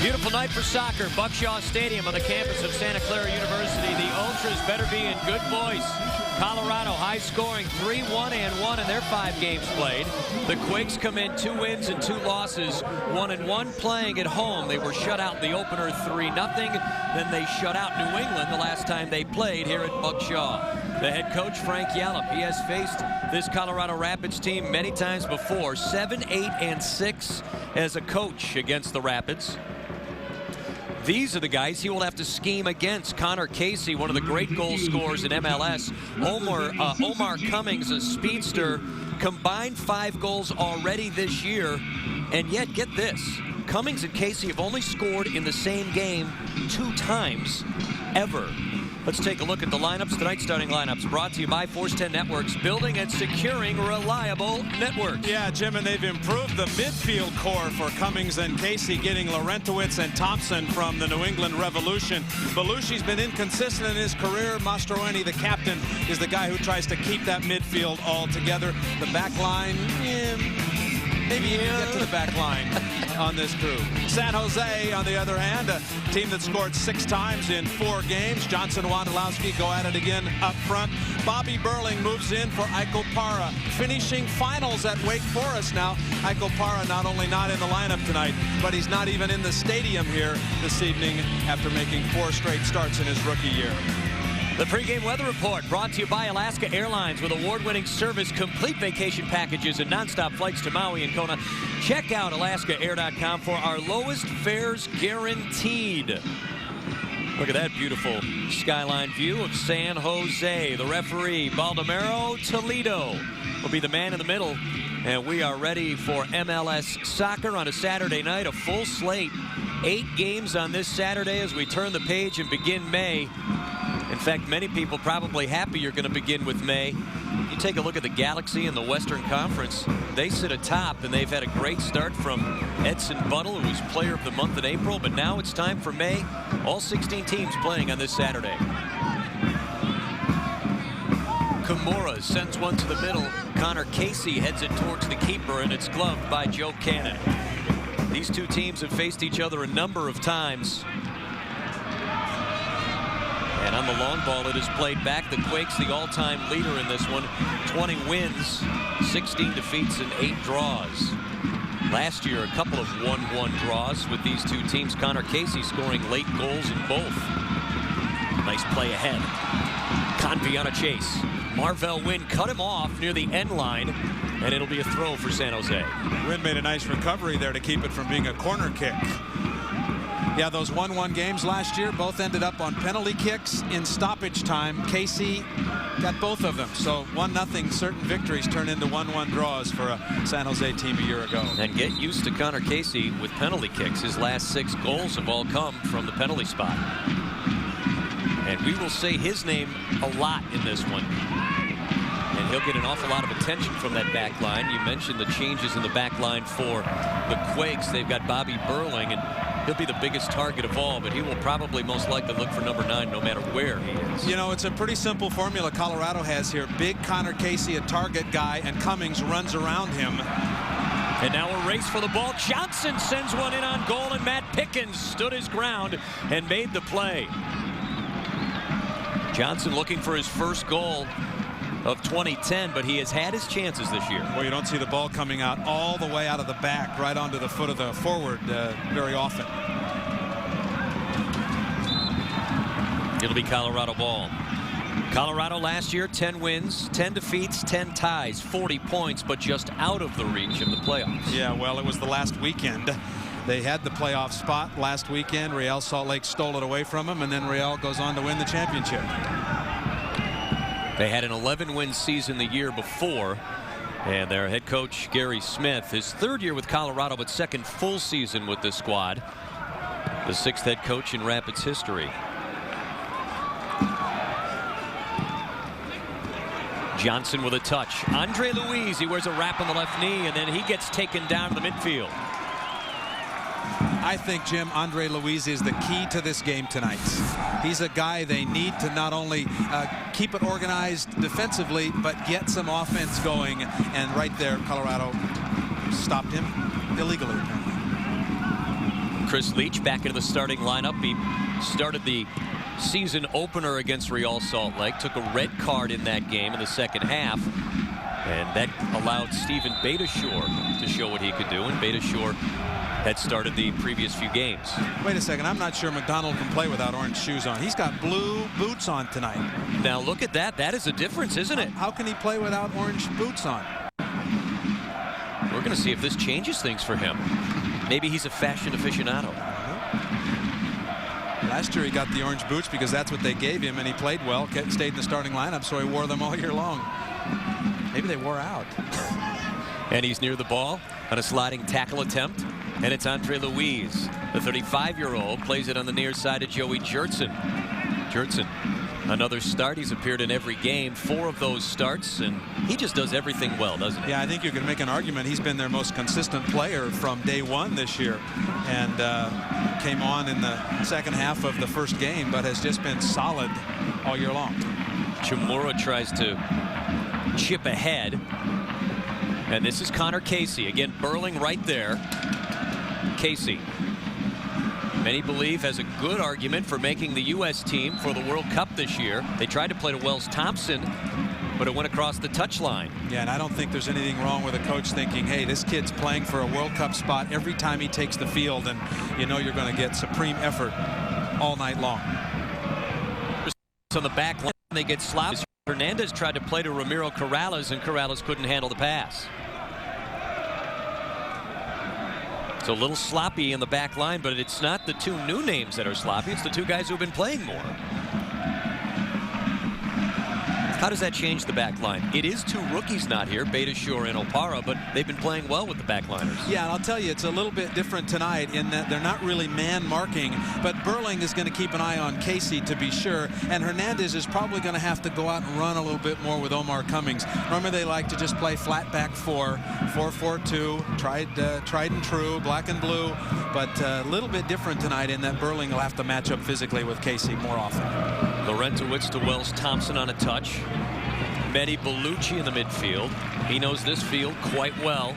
Beautiful night for soccer. Buckshaw Stadium on the campus of Santa Clara University. The Ultras better be in good voice. Colorado high scoring 3-1-1 in their 5 games played. The Quakes come in 2 wins and 2 losses, 1-1 playing at home. They were shut out in the opener 3-0. Then they shut out New England the last time they played here at Buckshaw. The head coach, Frank Yallop, he has faced this Colorado Rapids team many times before. 7-8-6 as a coach against the Rapids. These are the guys he will have to scheme against. Connor Casey, one of the great goal scorers in MLS. Omar Cummings, a speedster, combined 5 goals already this year. And yet, get this, Cummings and Casey have only scored in the same game 2 times ever. Let's take a look at the lineups. Tonight's starting lineups brought to you by Force 10 Networks, building and securing reliable networks. Yeah, Jim, and they've improved the midfield core for Cummings and Casey, getting Laurentowicz and Thompson from the New England Revolution. Belushi's been inconsistent in his career. Mastroeni, the captain, is the guy who tries to keep that midfield all together. The back line, maybe you can get to the back line on this crew. San Jose, on the other hand, a team that scored 6 times in 4 games. Johnson and Wondolowski go at it again up front. Bobby Burling moves in for Aiko Para, finishing finals at Wake Forest now. Aiko Para not only not in the lineup tonight, but he's not even in the stadium here this evening after making 4 straight starts in his rookie year. The pregame weather report brought to you by Alaska Airlines with award-winning service, complete vacation packages, and nonstop flights to Maui and Kona. Check out alaskaair.com for our lowest fares guaranteed. Look at that beautiful skyline view of San Jose. The referee, Baldomero Toledo, will be the man in the middle. And we are ready for MLS soccer on a Saturday night, a full slate. 8 games on this Saturday as we turn the page and begin May. In fact, many people probably happy you're going to begin with May. You take a look at the Galaxy in the Western Conference. They sit atop, and they've had a great start from Edson Buddle, who was Player of the Month in April. But now it's time for May. All 16 teams playing on this Saturday. Kimura sends one to the middle. Connor Casey heads it towards the keeper, and it's gloved by Joe Cannon. These 2 teams have faced each other a number of times. And on the long ball, it is played back. The Quakes, the all-time leader in this one. 20 wins, 16 defeats, and 8 draws. Last year, a couple of 1-1 draws with these 2 teams. Connor Casey scoring late goals in both. Nice play ahead. Convey on a chase. Marvell Wynn cut him off near the end line, and it'll be a throw for San Jose. Wynn made a nice recovery there to keep it from being a corner kick. Yeah, those 1-1 games last year both ended up on penalty kicks in stoppage time. Casey got both of them. So 1-0 certain victories turn into 1-1 draws for a San Jose team a year ago. And get used to Connor Casey with penalty kicks. His last 6 goals have all come from the penalty spot. And we will say his name a lot in this one. And he'll get an awful lot of attention from that back line. You mentioned the changes in the back line for the Quakes. They've got Bobby Burling, and he'll be the biggest target of all, but he will probably most likely look for number 9 no matter where he is. You know, it's a pretty simple formula Colorado has here. Big Connor Casey, a target guy, and Cummings runs around him. And now a race for the ball. Johnson sends one in on goal, and Matt Pickens stood his ground and made the play. Johnson looking for his first goal of 2010, but he has had his chances this year. Well, you don't see the ball coming out all the way out of the back, right onto the foot of the forward very often. It'll be Colorado ball. Colorado last year, 10 wins, 10 defeats, 10 ties, 40 points, but just out of the reach of the playoffs. Yeah, well, it was the last weekend. They had the playoff spot last weekend. Real Salt Lake stole it away from them, and then Real goes on to win the championship. They had an 11-win season the year before, and their head coach, Gary Smith, his 3rd year with Colorado, but 2nd full season with this squad. The 6th head coach in Rapids history. Johnson with a touch. Andre Luiz, he wears a wrap on the left knee, and then he gets taken down to the midfield. I think, Jim, Andre Luiz is the key to this game tonight. He's a guy they need to not only keep it organized defensively, but get some offense going. And right there, Colorado stopped him illegally. Chris Leach back into the starting lineup. He started the season opener against Real Salt Lake, took a red card in that game in the second half, and that allowed Stephen Beitashour to show what he could do, and Beitashour had started the previous few games. Wait a second, I'm not sure McDonald can play without orange shoes on. He's got blue boots on tonight. Now look at that. That is a difference, isn't it? How can he play without orange boots on? We're going to see if this changes things for him. Maybe he's a fashion aficionado. Last year he got the orange boots because that's what they gave him, and he played well, stayed in the starting lineup, so he wore them all year long. Maybe they wore out. And he's near the ball on a sliding tackle attempt, and it's Andre Louise. The 35-year-old plays it on the near side of Joey Jurtson. Jurtson, another start. He's appeared in every game, 4 of those starts, and he just does everything well, doesn't he? Yeah, I think you can make an argument he's been their most consistent player from day one this year, and came on in the second half of the first game, but has just been solid all year long. Chamorro tries to chip ahead, and this is Connor Casey. Again, Burling right there. Casey, many believe, has a good argument for making the U.S. team for the World Cup this year. They tried to play to Wells Thompson, but it went across the touchline. Yeah, and I don't think there's anything wrong with a coach thinking, hey, this kid's playing for a World Cup spot every time he takes the field, and you know you're going to get supreme effort all night long. On the back line, they get sloppy. Hernandez tried to play to Ramiro Corrales, and Corrales couldn't handle the pass. It's a little sloppy in the back line, but it's not the 2 new names that are sloppy. It's the 2 guys who've been playing more. How does that change the back line? It is 2 rookies not here, Beitashour and Opara, but they've been playing well with the backliners. Yeah, and I'll tell you, it's a little bit different tonight in that they're not really man marking, but Burling is going to keep an eye on Casey to be sure, and Hernandez is probably going to have to go out and run a little bit more with Omar Cummings. Normally they like to just play flat back 4-4-2, tried and true, black and blue, but a little bit different tonight in that Burling will have to match up physically with Casey more often. Lorentowicz to Wells Thompson on a touch. Mehdi Bellucci in the midfield. He knows this field quite well.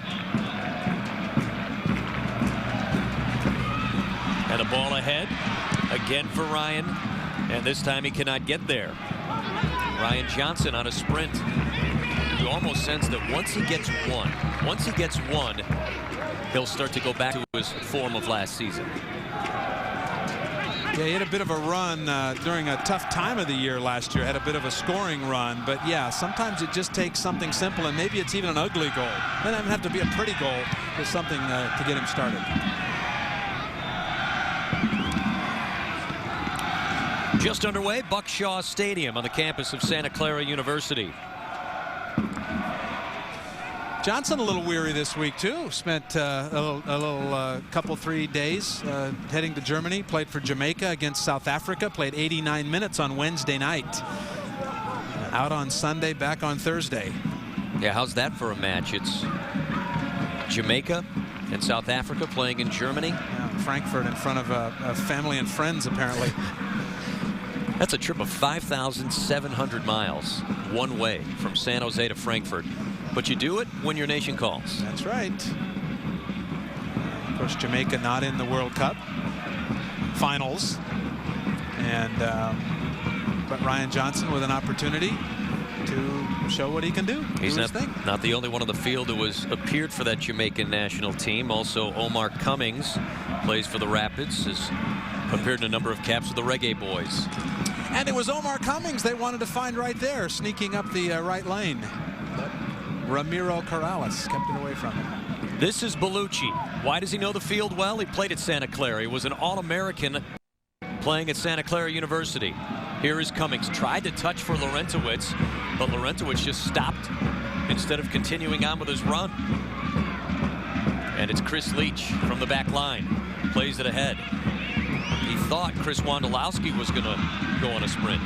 And a ball ahead again for Ryan, and this time he cannot get there. Ryan Johnson on a sprint. You almost sense that once he gets one, he'll start to go back to his form of last season. Yeah, he had a bit of a run during a tough time of the year last year. Had a bit of a scoring run, but yeah, sometimes it just takes something simple, and maybe it's even an ugly goal. It doesn't have to be a pretty goal, just something to get him started. Just underway, Buck Shaw Stadium on the campus of Santa Clara University. Johnson a little weary this week too. Spent a little couple 3 days heading to Germany. Played for Jamaica against South Africa. Played 89 minutes on Wednesday night. Out on Sunday, back on Thursday. Yeah, how's that for a match? It's Jamaica and South Africa playing in Germany. Yeah, Frankfurt in front of family and friends apparently. That's a trip of 5,700 miles one way from San Jose to Frankfurt. But you do it when your nation calls. That's right. Of course, Jamaica not in the World Cup finals, and but Ryan Johnson with an opportunity to show what he can do. He's not the only one on the field who has appeared for that Jamaican national team. Also, Omar Cummings plays for the Rapids, has appeared in a number of caps with the Reggae Boys. And it was Omar Cummings they wanted to find right there, sneaking up the right lane. Ramiro Corrales kept it away from him. This is Bellucci. Why does he know the field well? He played at Santa Clara. He was an All-American playing at Santa Clara University. Here is Cummings. Tried to touch for Lorentowicz, but Lorentowicz just stopped instead of continuing on with his run. And it's Chris Leach from the back line. Plays it ahead. He thought Chris Wondolowski was going to go on a sprint.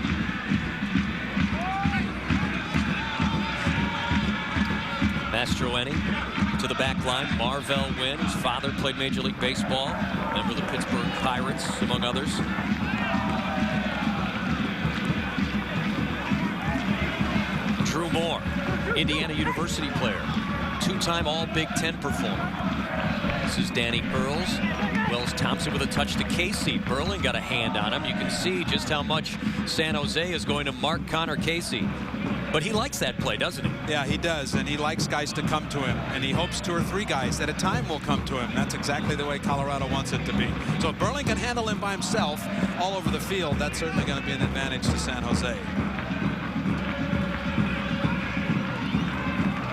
Mastroeni to the back line. Marvell Wynn, whose father played Major League Baseball, member of the Pittsburgh Pirates, among others. Drew Moore, Indiana University player, 2-time All Big Ten performer. This is Danny Earls. Wells Thompson with a touch to Casey. Berlin got a hand on him. You can see just how much San Jose is going to mark Connor Casey. But he likes that play, doesn't he? Yeah, he does, and he likes guys to come to him, and he hopes 2 or 3 guys at a time will come to him. That's exactly the way Colorado wants it to be. So if Berlin can handle him by himself all over the field, that's certainly going to be an advantage to San Jose.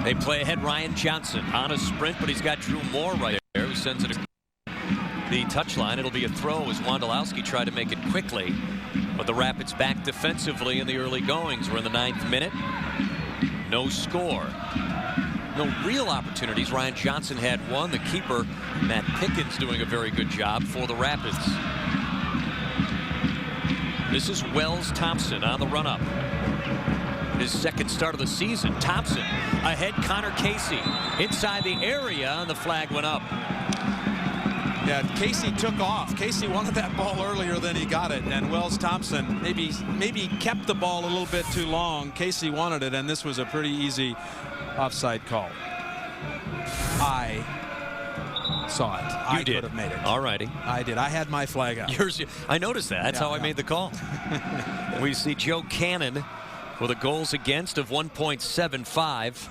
They play ahead Ryan Johnson on a sprint, but he's got Drew Moore right there, who sends it the touchline. It'll be a throw as Wondolowski tried to make it quickly. But the Rapids back defensively in the early goings. We're in the 9th minute. No score. No real opportunities. Ryan Johnson had one. The keeper, Matt Pickens, doing a very good job for the Rapids. This is Wells Thompson on the run-up. His second start of the season. Thompson ahead Connor Casey. Inside the area, and the flag went up. Yeah, Casey took off. Casey wanted that ball earlier than he got it, and Wells Thompson maybe kept the ball a little bit too long. Casey wanted it, and this was a pretty easy offside call. I saw it. I could have made it. All righty. I did. I had my flag out. I noticed that. That's how I made the call. We see Joe Cannon with a goals against of 1.75.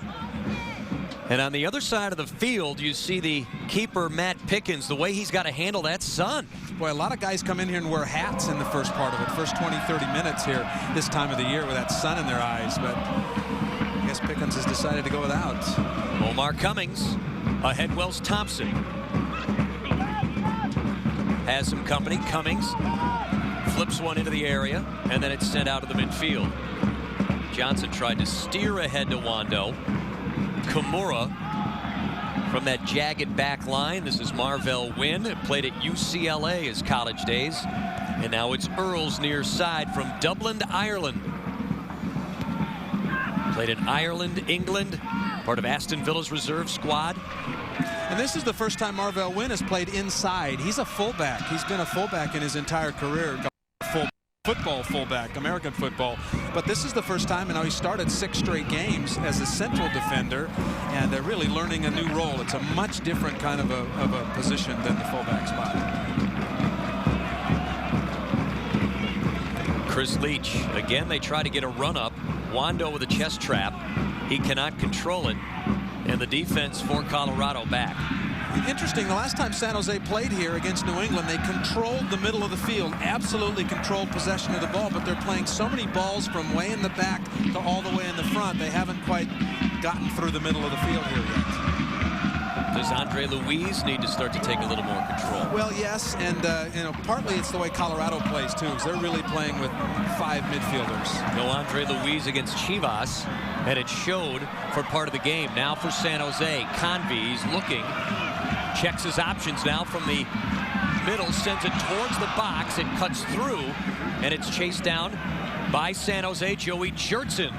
And on the other side of the field, you see the keeper, Matt Pickens, the way he's got to handle that sun. Boy, a lot of guys come in here and wear hats in the first part of it, first 20, 30 minutes here this time of the year with that sun in their eyes. But I guess Pickens has decided to go without. Omar Cummings ahead Wells Thompson. Has some company. Cummings flips one into the area, and then it's sent out of the midfield. Johnson tried to steer ahead to Wando. Kimura from that jagged back line. This is Marvell Wynn. Played at UCLA his college days. And now it's Earls near side from Dublin, Ireland. Played in Ireland, England, part of Aston Villa's reserve squad. And this is the first time Marvell Wynn has played inside. He's a fullback. He's been a fullback in his entire career. Football fullback, American football. But this is the first time, and now he started 6 straight games as a central defender, and they're really learning a new role. It's a much different kind of a position than the fullback spot. Chris Leach. Again, they try to get a run-up. Wando with a chest trap. He cannot control it. And the defense for Colorado back. Interesting, the last time San Jose played here against New England, they controlled the middle of the field, absolutely controlled possession of the ball, but they're playing so many balls from way in the back to all the way in the front, they haven't quite gotten through the middle of the field here yet. Does Andre Luiz need to start to take a little more control? Well, yes, and you know, partly it's the way Colorado plays too, because they're really playing with 5 midfielders. No Andre Luiz against Chivas, and it showed for part of the game. Now for San Jose, Convey, he's looking. Checks his options now from the middle, sends it towards the box. It cuts through, and it's chased down by San Jose, Joey Jurtson.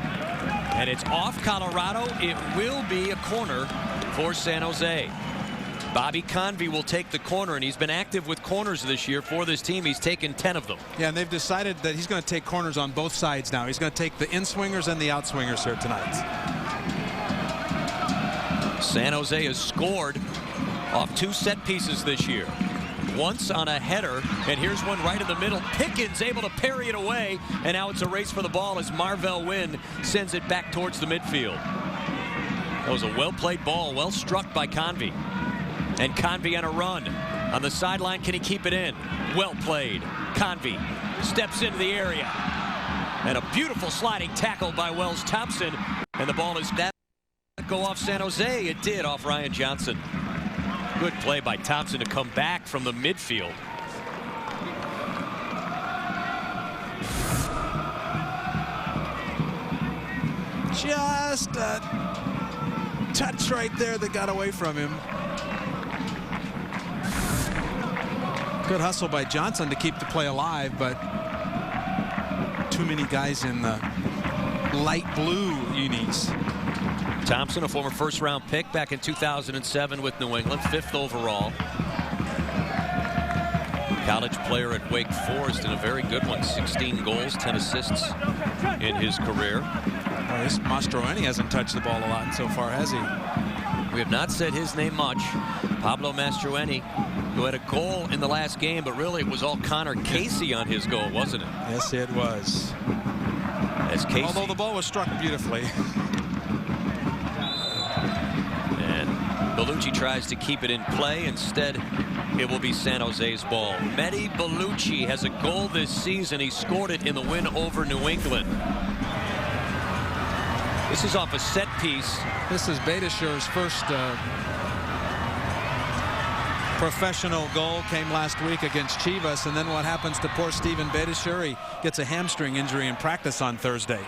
And it's off Colorado. It will be a corner for San Jose. Bobby Convey will take the corner, and he's been active with corners this year for this team. He's taken 10 of them. Yeah, and they've decided that he's going to take corners on both sides now. He's going to take the in-swingers and the out-swingers here tonight. San Jose has scored off 2 set pieces this year. Once on a header, and here's one right in the middle. Pickens able to parry it away, and now it's a race for the ball as Marvell Wynn sends it back towards the midfield. That was a well-played ball, well struck by Convey. And Convey on a run. On the sideline, can he keep it in? Well played. Convey steps into the area. And a beautiful sliding tackle by Wells Thompson. And the ball is that go off San Jose. It did off Ryan Johnson. Good play by Thompson to come back from the midfield. Just a touch right there that got away from him. Good hustle by Johnson to keep the play alive, but too many guys in the light blue unis. Thompson, a former first-round pick back in 2007 with New England, 5th overall. College player at Wake Forest and a very good one. 16 goals, 10 assists in his career. Well, this Mastroeni hasn't touched the ball a lot so far, has he? We have not said his name much. Pablo Mastroeni who had a goal in the last game, but really it was all Connor Casey on his goal, wasn't it? Yes, it was. As Casey, although the ball was struck beautifully. And Bellucci tries to keep it in play. Instead, it will be San Jose's ball. Mehdi Bellucci has a goal this season. He scored it in the win over New England. This is off a set piece. This is Beitashour's first professional goal. Came last week against Chivas, and then what happens to poor Steven Beitashour? He gets a hamstring injury in practice on Thursday.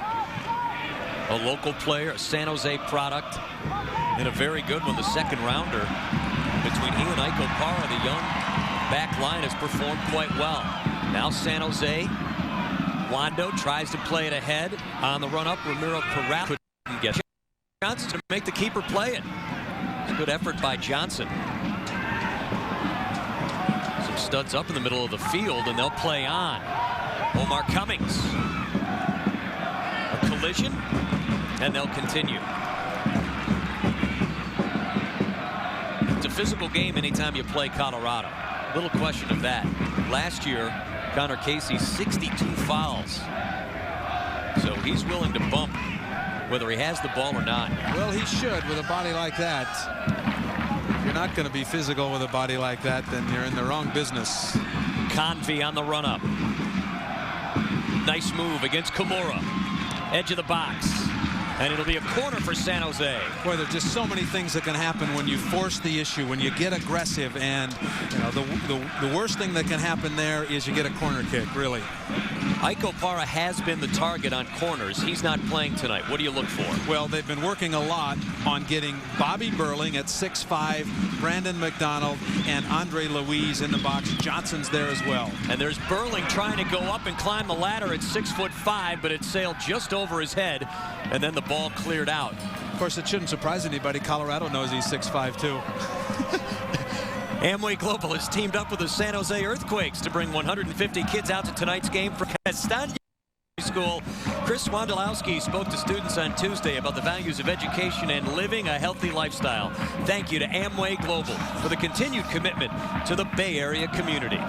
A local player, a San Jose product, and a very good one, the second rounder. Between he and Iko Parra, the young back line has performed quite well. Now San Jose, Wando tries to play it ahead. On the run-up, Ramiro Corral couldn't get Johnson to make the keeper play it. Good effort by Johnson. Some studs up in the middle of the field, and they'll play on. Omar Cummings. A collision, and they'll continue. It's a physical game anytime you play Colorado. Little question of that. Last year, Connor Casey, 62 fouls. So he's willing to bump whether he has the ball or not. Well, he should with a body like that. If you're not going to be physical with a body like that, then you're in the wrong business. Convey on the run-up. Nice move against Kimura. Edge of the box. And it'll be a corner for San Jose. Boy, there's just so many things that can happen when you force the issue, when you get aggressive, and you know the worst thing that can happen there is you get a corner kick, really. Iko Parra has been the target on corners. He's not playing tonight. What do you look for? Well, they've been working a lot on getting Bobby Burling at 6'5", Brandon McDonald, and Andre Luiz in the box. Johnson's there as well. And there's Burling trying to go up and climb the ladder at 6'5", but it sailed just over his head, and then the ball cleared out. Of course, it shouldn't surprise anybody. Colorado knows he's 6'5", too. Amway Global has teamed up with the San Jose Earthquakes to bring 150 kids out to tonight's game for Castaño School. Chris Wondolowski spoke to students on Tuesday about the values of education and living a healthy lifestyle. Thank you to Amway Global for the continued commitment to the Bay Area community.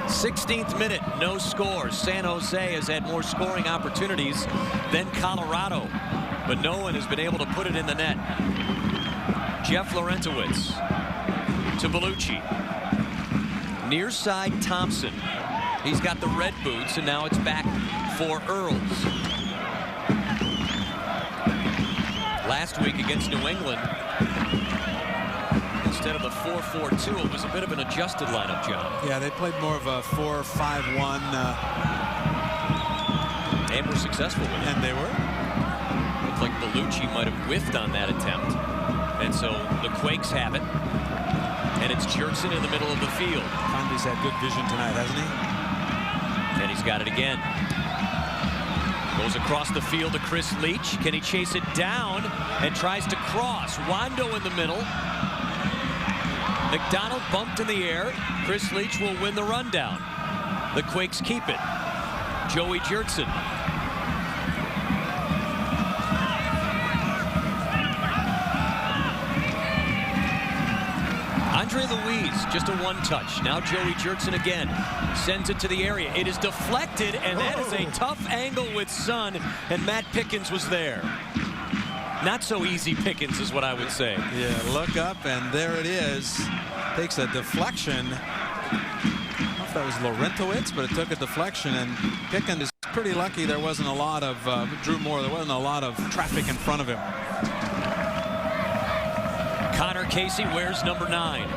16th minute, no scores. San Jose has had more scoring opportunities than Colorado, but no one has been able to put it in the net. Jeff Larentowicz to Bellucci. Near side Thompson. He's got the red boots, and now it's back for Earls. Last week against New England, instead of the 4-4-2, it was a bit of an adjusted lineup, John. Yeah, they played more of a 4-5-1. And were successful with it. And they were. Looked like Bellucci might have whiffed on that attempt. And so the Quakes have it. And it's Jurtson in the middle of the field. Convey's had good vision tonight, hasn't he? And he's got it again. Goes across the field to Chris Leach. Can he chase it down and tries to cross? Wando in the middle. McDonald bumped in the air. Chris Leach will win the rundown. The Quakes keep it. Joey Jurtson. Andre Luiz, just a one-touch. Now Joey Jurtson again. Sends it to the area. It is deflected, and that is a tough angle with Sun, and Matt Pickens was there. Not so easy Pickens is what I would say. Yeah, look up, and there it is. Takes a deflection. I don't know if that was Larentowicz, but it took a deflection, and Pickens is pretty lucky there wasn't a lot of, Drew Moore, there wasn't a lot of traffic in front of him. Connor Casey wears number 9.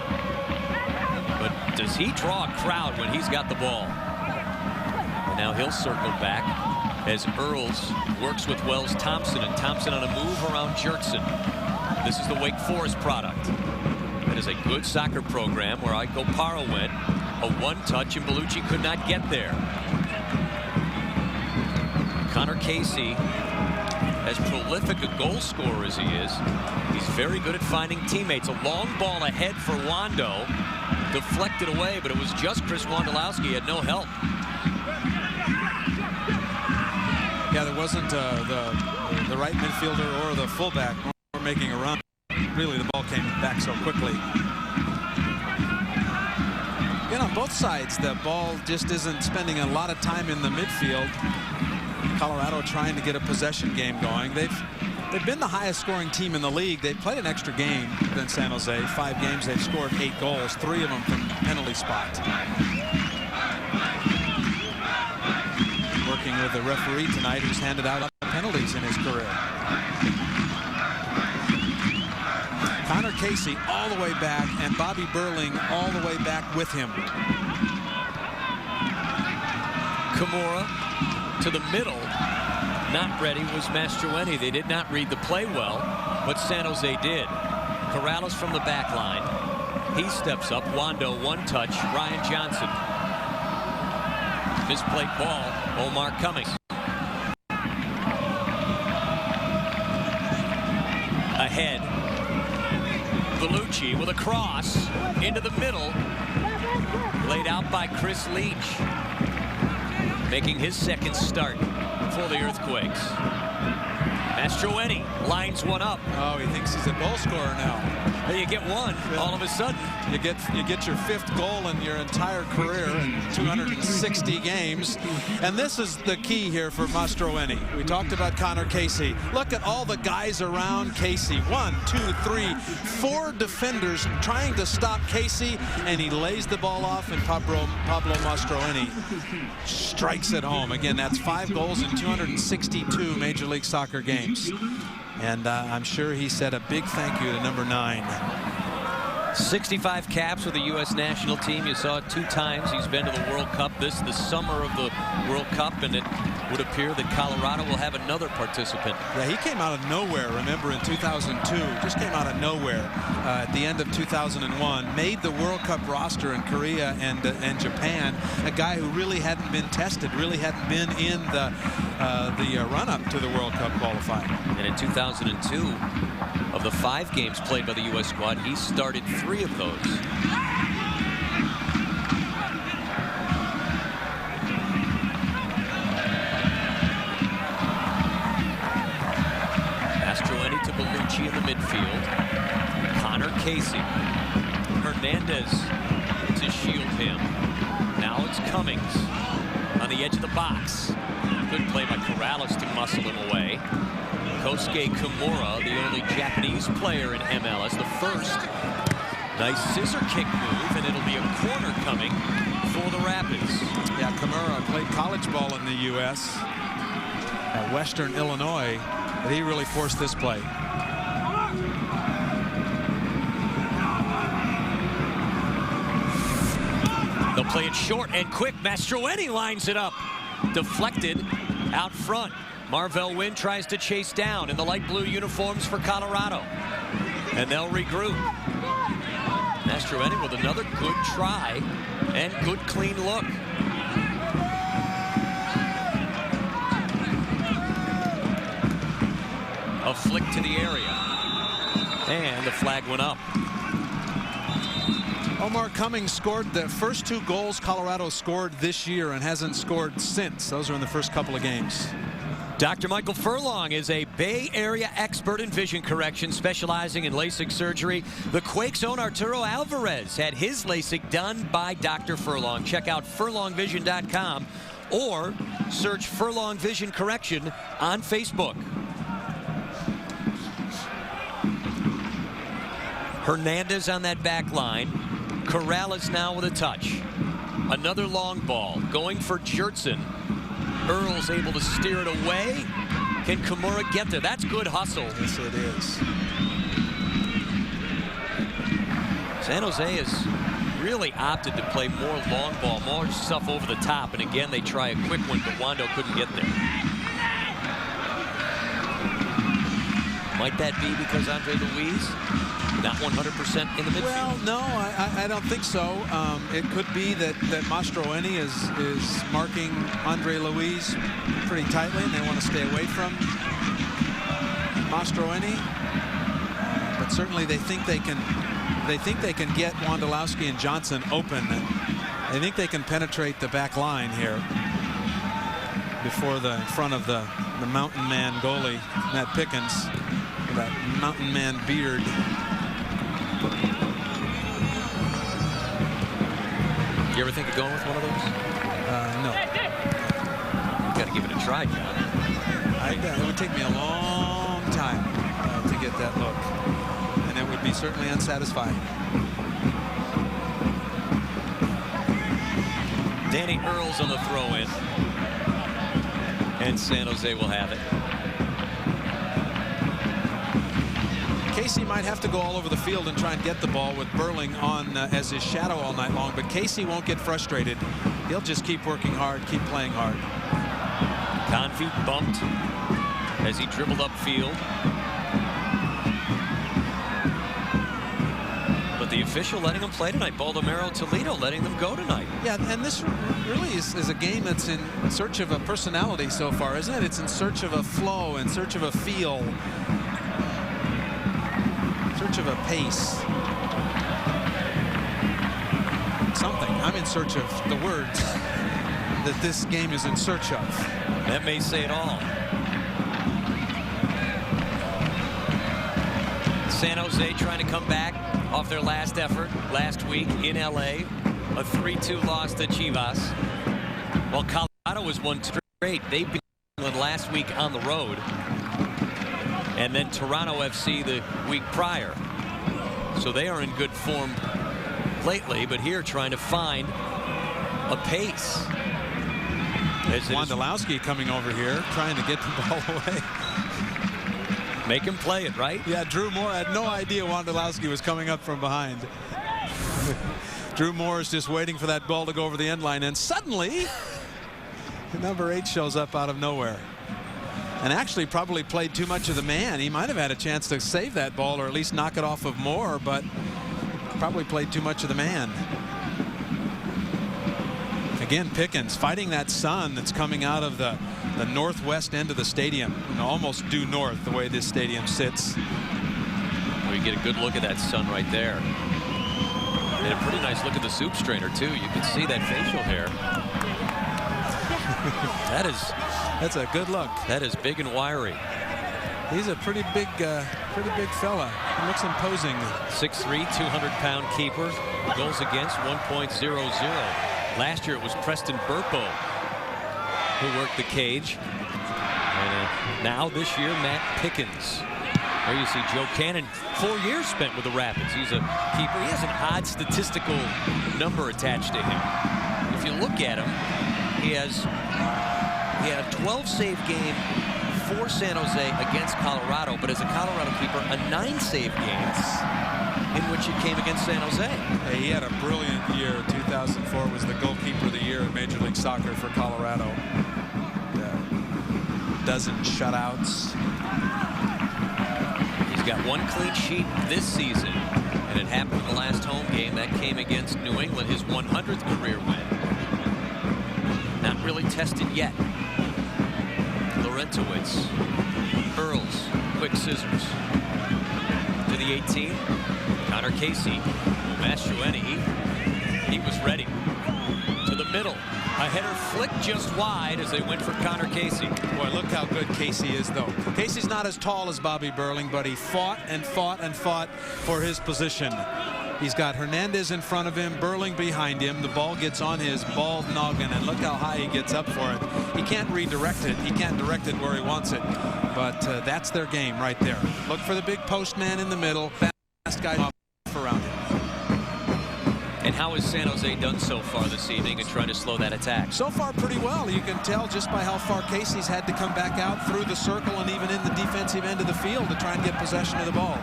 But does he draw a crowd when he's got the ball? And now he'll circle back as Earls works with Wells Thompson, and Thompson on a move around Jurtson. This is the Wake Forest product. It is a good soccer program where Iko Parra went. A one-touch, and Bellucci could not get there. Connor Casey, as prolific a goal scorer as he is, he's very good at finding teammates. A long ball ahead for Wando. Deflected away, but it was just Chris Wondolowski. He had no help. Yeah, there wasn't the right midfielder or the fullback making a run. really the ball came back so quickly. Again, on both sides, the ball just isn't spending a lot of time in the midfield. Colorado trying to get a possession game going. They've been the highest scoring team in the league. They've played an extra game than San Jose. 5 games, they've scored 8 goals, 3 of them from penalty spots. Working with the referee tonight, who's handed out penalties in his career. Connor Casey all the way back, and Bobby Burling all the way back with him. Kimura to the middle. Not ready was Mastroeni. They did not read the play well, but San Jose did. Corrales from the back line. He steps up. Wondo, one touch. Ryan Johnson. Misplaced ball. Omar Cummings. Ahead. Bellucci with a cross into the middle. Laid out by Chris Leach. Making his second start for the Earthquakes. Mastroeni lines one up. Oh, he thinks he's a goal scorer now. Well, you get one, all of a sudden. You get your 5th goal in your entire career in 260 games. And this is the key here for Mastroeni. We talked about Connor Casey. Look at all the guys around Casey. 1, 2, 3, 4 defenders trying to stop Casey, and he lays the ball off, and Pablo Mastroeni strikes it home. Again, that's 5 goals in 262 Major League Soccer games. And I'm sure he said a big thank you to number 9. 65 caps with the U.S. national team. You saw it 2 times. He's been to the World Cup. This is the summer of the World Cup, and it would appear that Colorado will have another participant. Yeah, he came out of nowhere, remember, in 2002. Just came out of nowhere at the end of 2001. Made the World Cup roster in Korea and Japan. A guy who really hadn't been tested, really hadn't been in the run-up to the World Cup qualifying. And in 2002, of the 5 games played by the U.S. squad, he started 3 of those. Mastroeni to Bellucci in the midfield. Connor Casey. Hernandez to shield him. Now it's Cummings on the edge of the box. Good play by Corrales to muscle him away. Kosuke Kimura, the only Japanese player in MLS, the first. Nice scissor kick move, and it'll be a corner coming for the Rapids. Yeah, Kimura played college ball in the U.S. at Western Illinois, but he really forced this play. They'll play it short and quick. Mastroeni lines it up. Deflected out front. Marvell Wynn tries to chase down in the light blue uniforms for Colorado. And they'll regroup. Mastroeni with another good try and good clean look. A flick to the area. And the flag went up. Omar Cummings scored the first 2 goals Colorado scored this year and hasn't scored since. Those are in the first couple of games. Dr. Michael Furlong is a Bay Area expert in vision correction, specializing in LASIK surgery. The Quakes' own Arturo Alvarez had his LASIK done by Dr. Furlong. Check out furlongvision.com or search Furlong Vision Correction on Facebook. Hernandez on that back line. Corrales now with a touch. Another long ball going for Jertson. Earl's able to steer it away. Can Kimura get there? That's good hustle. Yes, it is. San Jose has really opted to play more long ball, more stuff over the top. And again, they try a quick one, but Wondo couldn't get there. Might that be because Andre Luiz not 100% in the midfield? Well, no, I don't think so. It could be that Mastroeni is marking Andre Luiz pretty tightly, and they want to stay away from Mastroeni. But certainly they think they can get Wondolowski and Johnson open. They think they can penetrate the back line here before in front of the mountain man goalie Matt Pickens. that mountain man beard. You ever think of going with one of those? No. You got to give it a try, John. It would take me a long time to get that look, and it would be certainly unsatisfying. Danny Earls on the throw-in, and San Jose will have it. Casey might have to go all over the field and try and get the ball with Burling on as his shadow all night long, but Casey won't get frustrated. He'll just keep working hard, keep playing hard. Convey bumped as he dribbled upfield. But the official letting him play tonight. Baldomero Toledo letting them go tonight. Yeah, and this really is a game that's in search of a personality so far, isn't it? It's in search of a flow, in search of a feel, in search of a pace. Something. I'm in search of the words that this game is in search of. That may say it all. San Jose trying to come back off their last effort last week in LA. A 3-2 loss to Chivas. While Colorado was won straight. They beat England last week on the road. And then Toronto FC the week prior. So they are in good form lately, but here trying to find a pace. Wondolowski coming over here, trying to get the ball away. Make him play it, right? Yeah, Drew Moore had no idea Wondolowski was coming up from behind. Drew Moore is just waiting for that ball to go over the end line, and suddenly the number 8 shows up out of nowhere. And actually probably played too much of the man. He might have had a chance to save that ball or at least knock it off of Moore, but probably played too much of the man. Again, Pickens fighting that sun that's coming out of the northwest end of the stadium, and almost due north the way this stadium sits. We get a good look at that sun right there. And a pretty nice look at the soup strainer too. You can see that facial hair. That's a good look. That is big and wiry. He's a pretty big fella. He looks imposing. 6'3", 200-pound keeper. Goals against 1.00. Last year it was Preston Burpo who worked the cage. And now this year, Matt Pickens. There you see Joe Cannon, 4 years spent with the Rapids. He's a keeper. He has an odd statistical number attached to him. If you look at him, he had a 12-save game for San Jose against Colorado, but as a Colorado keeper, a 9-save game in which it came against San Jose. Hey, he had a brilliant year. 2004 was the goalkeeper of the year in Major League Soccer for Colorado. Dozen shutouts. He's got 1 clean sheet this season, and it happened in the last home game. That came against New England, his 100th career win. Not really tested yet. Laurentowicz, Earls, quick scissors to the 18. Connor Casey, Mastroeni, he was ready. To the middle, a header flicked just wide as they went for Connor Casey. Boy, look how good Casey is, though. Casey's not as tall as Bobby Burling, but he fought and fought and fought for his position. He's got Hernandez in front of him, Burling behind him. The ball gets on his bald noggin, and look how high he gets up for it. He can't redirect it. He can't direct it where he wants it. But that's their game right there. Look for the big post man in the middle. Fast guy off around him. And how has San Jose done so far this evening in trying to slow that attack? So far, pretty well. You can tell just by how far Casey's had to come back out through the circle and even in the defensive end of the field to try and get possession of the ball.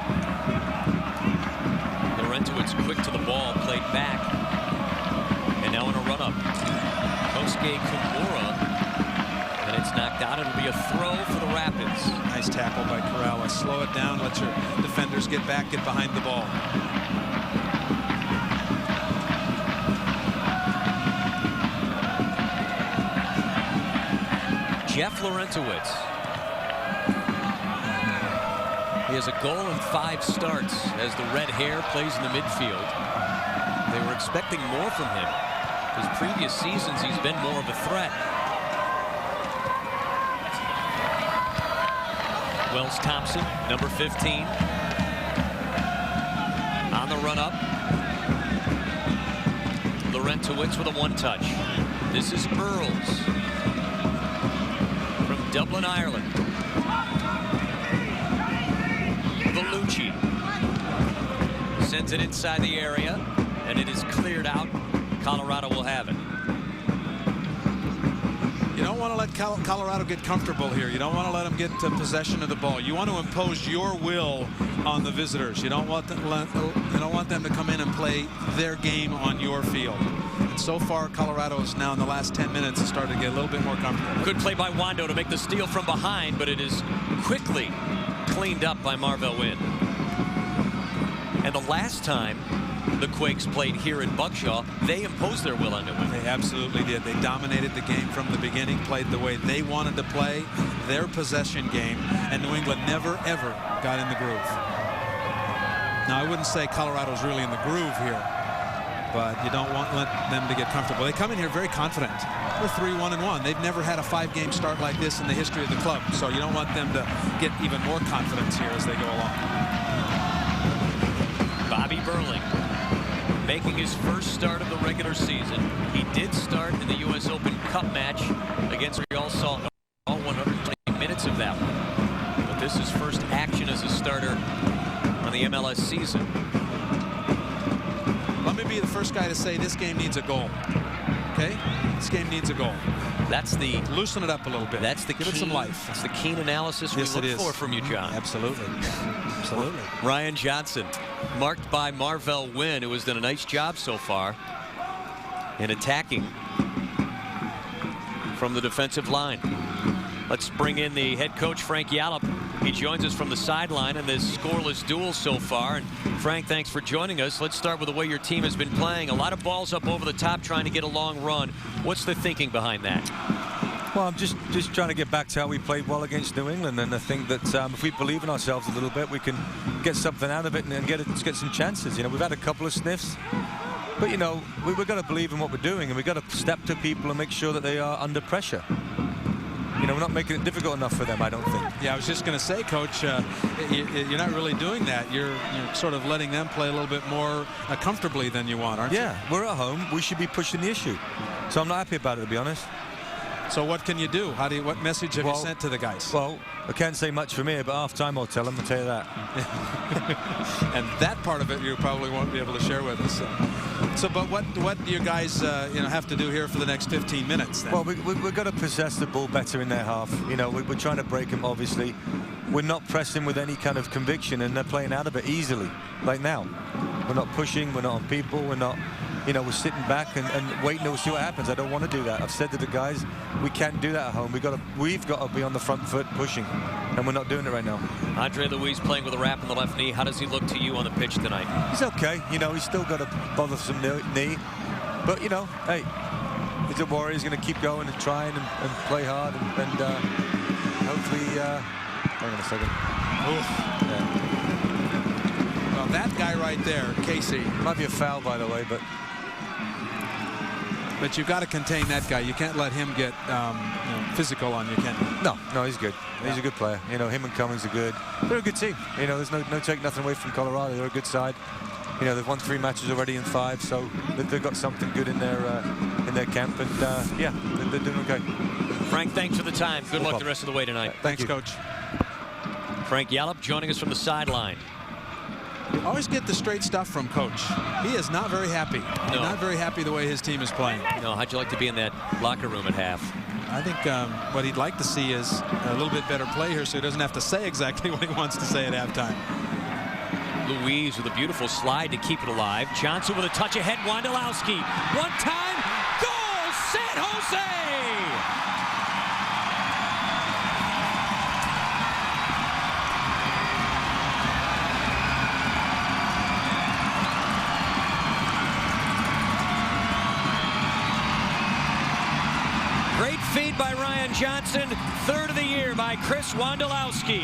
Laurentowicz quick to the ball, played back. And now in a run-up. Kosuke Kimura. And it's knocked out. It'll be a throw for the Rapids. Nice tackle by Corrales. Slow it down. Let your defenders get back, get behind the ball. Jeff Laurentowicz. He has a goal in 5 starts as the red hair plays in the midfield. They were expecting more from him. His previous seasons, he's been more of a threat. Wells Thompson, number 15. On the run up. Larentowicz with a one-touch. This is Earls from Dublin, Ireland. Bellucci sends it inside the area, and it is cleared out. Colorado will have it. You don't want to let Colorado get comfortable here. You don't want to let them get possession of the ball. You want to impose your will on the visitors. You don't want them to come in and play their game on your field. And so far, Colorado is now in the last 10 minutes has started to get a little bit more comfortable. Good play by Wondo to make the steal from behind, but it is quickly cleaned up by Marvell Wynn. And the last time the Quakes played here in Buckshaw, they imposed their will on New England. They absolutely did. They dominated the game from the beginning, played the way they wanted to play, their possession game, and New England never, ever got in the groove. Now, I wouldn't say Colorado's really in the groove here, but you don't want them to get comfortable. They come in here very confident. They're 3-1-1. They've never had a 5-game start like this in the history of the club, so you don't want them to get even more confidence here as they go along. Bobby Burling making his first start of the regular season. He did start in the U.S. Open Cup match against Real Salt, all 120 minutes of that one. But this is first action as a starter on the MLS season. Let me be the first guy to say this game needs a goal. Okay? This game needs a goal. That's the loosen it up a little bit. That's the give it some life. That's the keen analysis we look for from you, John. Absolutely. Absolutely. Ryan Johnson, marked by Marvell Wynn, who has done a nice job so far in attacking from the defensive line. Let's bring in the head coach, Frank Yallop. He joins us from the sideline in this scoreless duel so far. And Frank, thanks for joining us. Let's start with the way your team has been playing. A lot of balls up over the top trying to get a long run. What's the thinking behind that? Well, I'm just trying to get back to how we played well against New England, and I think that if we believe in ourselves a little bit, we can get something out of it and get some chances. You know, we've had a couple of sniffs, but you know, we've got to believe in what we're doing, and we've got to step to people and make sure that they are under pressure. You know, we're not making it difficult enough for them, I don't think. Yeah, I was just going to say, Coach, you're not really doing that. You're sort of letting them play a little bit more comfortably than you want, aren't you? Yeah, we're at home. We should be pushing the issue. So I'm not happy about it, to be honest. So what can you do? What message have you sent to the guys? Well, I can't say much from here, but half time I'll tell them. I'll tell you that. And that part of it you probably won't be able to share with us. So, but what do you guys have to do here for the next 15 minutes? Then? Well, we've got to possess the ball better in their half. You know, we're trying to break them. Obviously, we're not pressing with any kind of conviction, and they're playing out of it easily. Like now, we're not pushing. We're not on people. We're not. You know, we're sitting back and waiting to see what happens. I don't want to do that. I've said to the guys, we can't do that at home. We've got to be on the front foot pushing, and we're not doing it right now. Andre Luiz playing with a wrap in the left knee. How does he look to you on the pitch tonight? He's okay. You know, he's still got a bothersome knee, but you know, hey, he's a warrior. He's going to keep going and trying and play hard and hopefully. Hang on a second. Yeah. Well, that guy right there, Casey. Might be a foul, by the way, but you've got to contain that guy. You can't let him get physical on you, can you? No, he's good. Yeah. He's a good player. You know, him and Cummings are good. They're a good team. You know, there's no take nothing away from Colorado. They're a good side. You know, they've won 3 matches already in 5, so they've got something good in their camp, and yeah, they're doing okay. Frank, thanks for the time. Good luck the rest of the way tonight. Thanks, Coach. Frank Yallop joining us from the sideline. You always get the straight stuff from Coach. He is not very happy. No. Not very happy the way his team is playing. No, how'd you like to be in that locker room at half? I think what he'd like to see is a little bit better play here so he doesn't have to say exactly what he wants to say at halftime. Luiz with a beautiful slide to keep it alive. Johnson with a touch ahead. Wondolowski. One time. Goal! San Jose! Great feed by Ryan Johnson. 3rd of the year by Chris Wondolowski.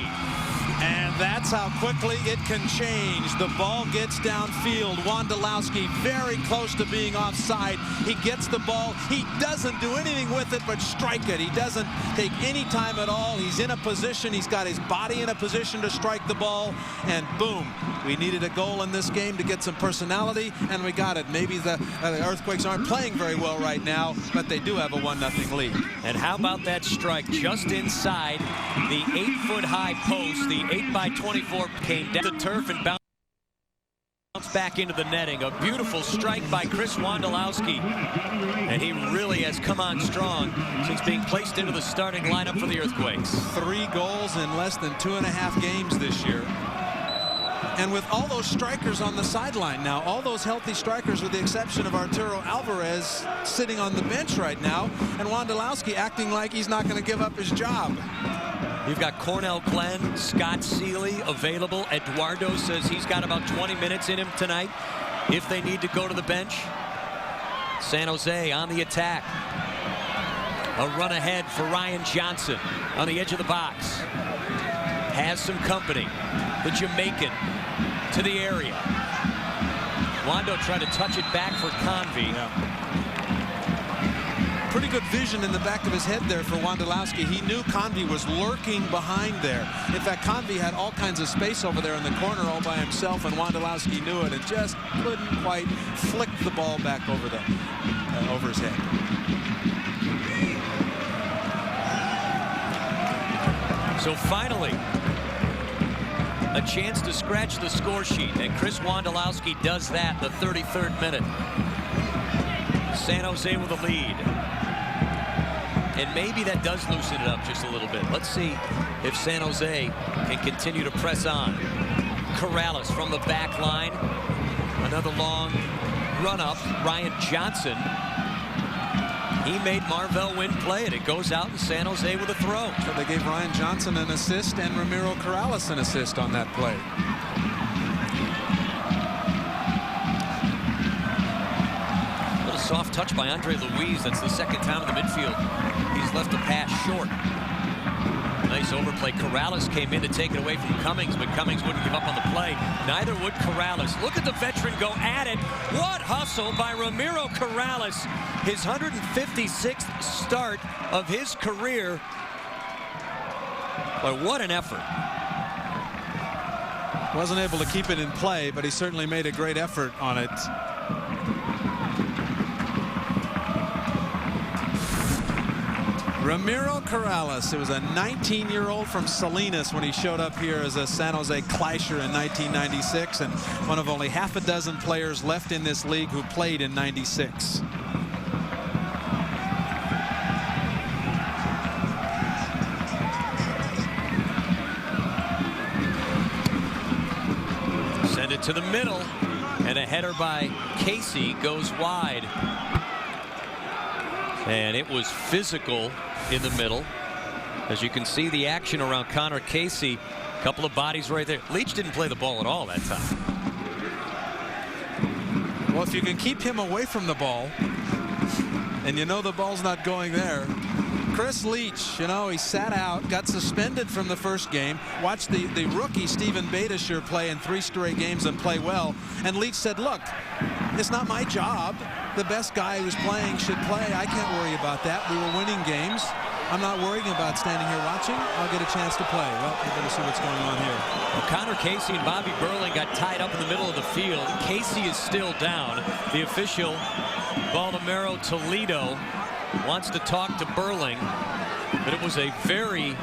And that's how quickly it can change. The ball gets downfield. Wondolowski very close to being offside. He gets the ball. He doesn't do anything with it but strike it. He doesn't take any time at all. He's in a position. He's got his body in a position to strike the ball. And boom. We needed a goal in this game to get some personality, and we got it. Maybe the Earthquakes aren't playing very well right now, but they do have a 1-0 lead. And how about that strike just inside the 8-foot-high post? The 8x24 came down the turf and bounced back into the netting. A beautiful strike by Chris Wondolowski. And he really has come on strong since being placed into the starting lineup for the Earthquakes. 3 goals in less than 2.5 games this year. And with all those strikers on the sideline now, all those healthy strikers with the exception of Arturo Alvarez sitting on the bench right now, and Wondolowski acting like he's not going to give up his job. You've got Cornell Glenn, Scott Seeley available. Eduardo says he's got about 20 minutes in him tonight if they need to go to the bench. San Jose on the attack. A run ahead for Ryan Johnson on the edge of the box. Has some company. The Jamaican to the area. Wondo tried to touch it back for Convey. Yeah. Pretty good vision in the back of his head there for Wondolowski. He knew Convey was lurking behind there. In fact, Convey had all kinds of space over there in the corner all by himself, and Wondolowski knew it and just couldn't quite flick the ball back over his head. So finally, a chance to scratch the score sheet, and Chris Wondolowski does that in the 33rd minute. San Jose with a lead. And maybe that does loosen it up just a little bit. Let's see if San Jose can continue to press on. Corrales from the back line. Another long run up. Ryan Johnson. He made Marvell Wynn play it. It goes out in San Jose with a throw. So they gave Ryan Johnson an assist and Ramiro Corrales an assist on that play. A little soft touch by Andre Luis. That's the second time in the midfield he's left a pass short. Nice overplay. Corrales came in to take it away from Cummings, but Cummings wouldn't give up on the play. Neither would Corrales. Look at the veteran go at it. What hustle by Ramiro Corrales. His 156th start of his career. But what an effort. Wasn't able to keep it in play, but he certainly made a great effort on it. Ramiro Corrales. It was a 19-year-old from Salinas when he showed up here as a San Jose Clasher in 1996, and one of only half a dozen players left in this league who played in '96. Send it to the middle, and a header by Casey goes wide. And it was physical in the middle. As you can see the action around Connor Casey. A couple of bodies right there. Leach didn't play the ball at all that time. Well, if you can keep him away from the ball, and you know the ball's not going there. Chris Leach, you know, he sat out, got suspended from the first game, watched the rookie Stephen Beitashour play in 3 straight games and play well, and Leach said, look, it's not my job. The best guy who's playing should play. I can't worry about that. We were winning games. I'm not worrying about standing here watching. I'll get a chance to play. Well, we're going to see what's going on here. Well, Connor Casey and Bobby Burling got tied up in the middle of the field. Casey is still down. The official, Baldomero Toledo, wants to talk to Burling, but it was a very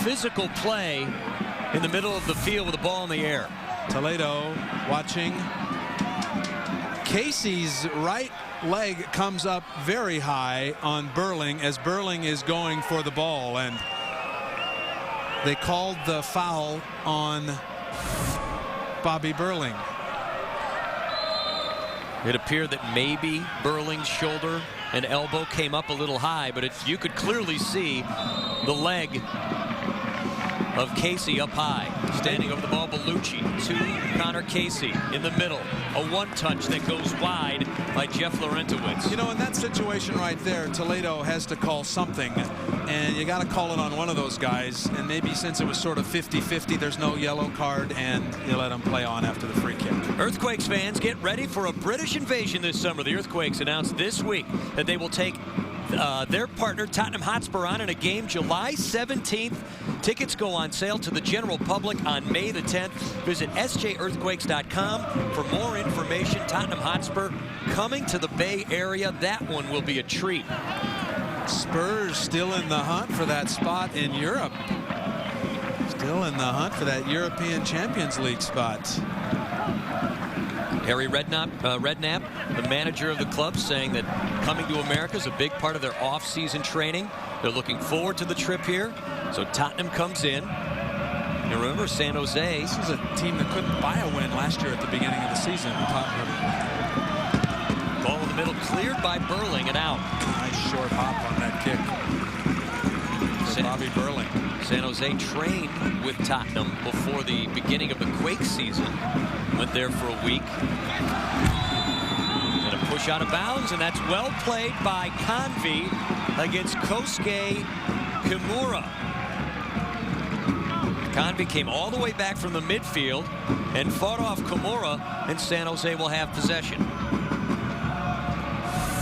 physical play in the middle of the field with the ball in the air. Toledo watching. Casey's right leg comes up very high on Burling as Burling is going for the ball, and they called the foul on Bobby Burling. It appeared that maybe Burling's shoulder and elbow came up a little high, but you could clearly see the leg of Casey up high. Standing over the ball, Bellucci to Connor Casey in the middle. A one-touch that goes wide by Jeff Larentowicz. You know, in that situation right there, Toledo has to call something, and you got to call it on one of those guys. And maybe since it was sort of 50-50, there's no yellow card, and you let them play on after the free kick. Earthquakes fans, get ready for a British invasion this summer. The Earthquakes announced this week that they will take their partner Tottenham Hotspur on in a game July 17th. Tickets go on sale to the general public on May the 10th. Visit sjearthquakes.com for more information. Tottenham Hotspur coming to the Bay Area. That one will be a treat. Spurs still in the hunt for that spot in Europe. Still in the hunt for that European Champions League spot. Harry Redknapp, the manager of the club, saying that coming to America is a big part of their off-season training. They're looking forward to the trip here. So Tottenham comes in. And remember, San Jose. This was a team that couldn't buy a win last year at the beginning of the season. Tottenham. Ball in the middle, cleared by Burling and out. Nice short hop on that kick for Bobby Burling. San Jose trained with Tottenham before the beginning of the Quake season. Went there for a week. And a push out of bounds, and that's well played by Convey against Kosuke Kimura. Convey came all the way back from the midfield and fought off Kimura, and San Jose will have possession.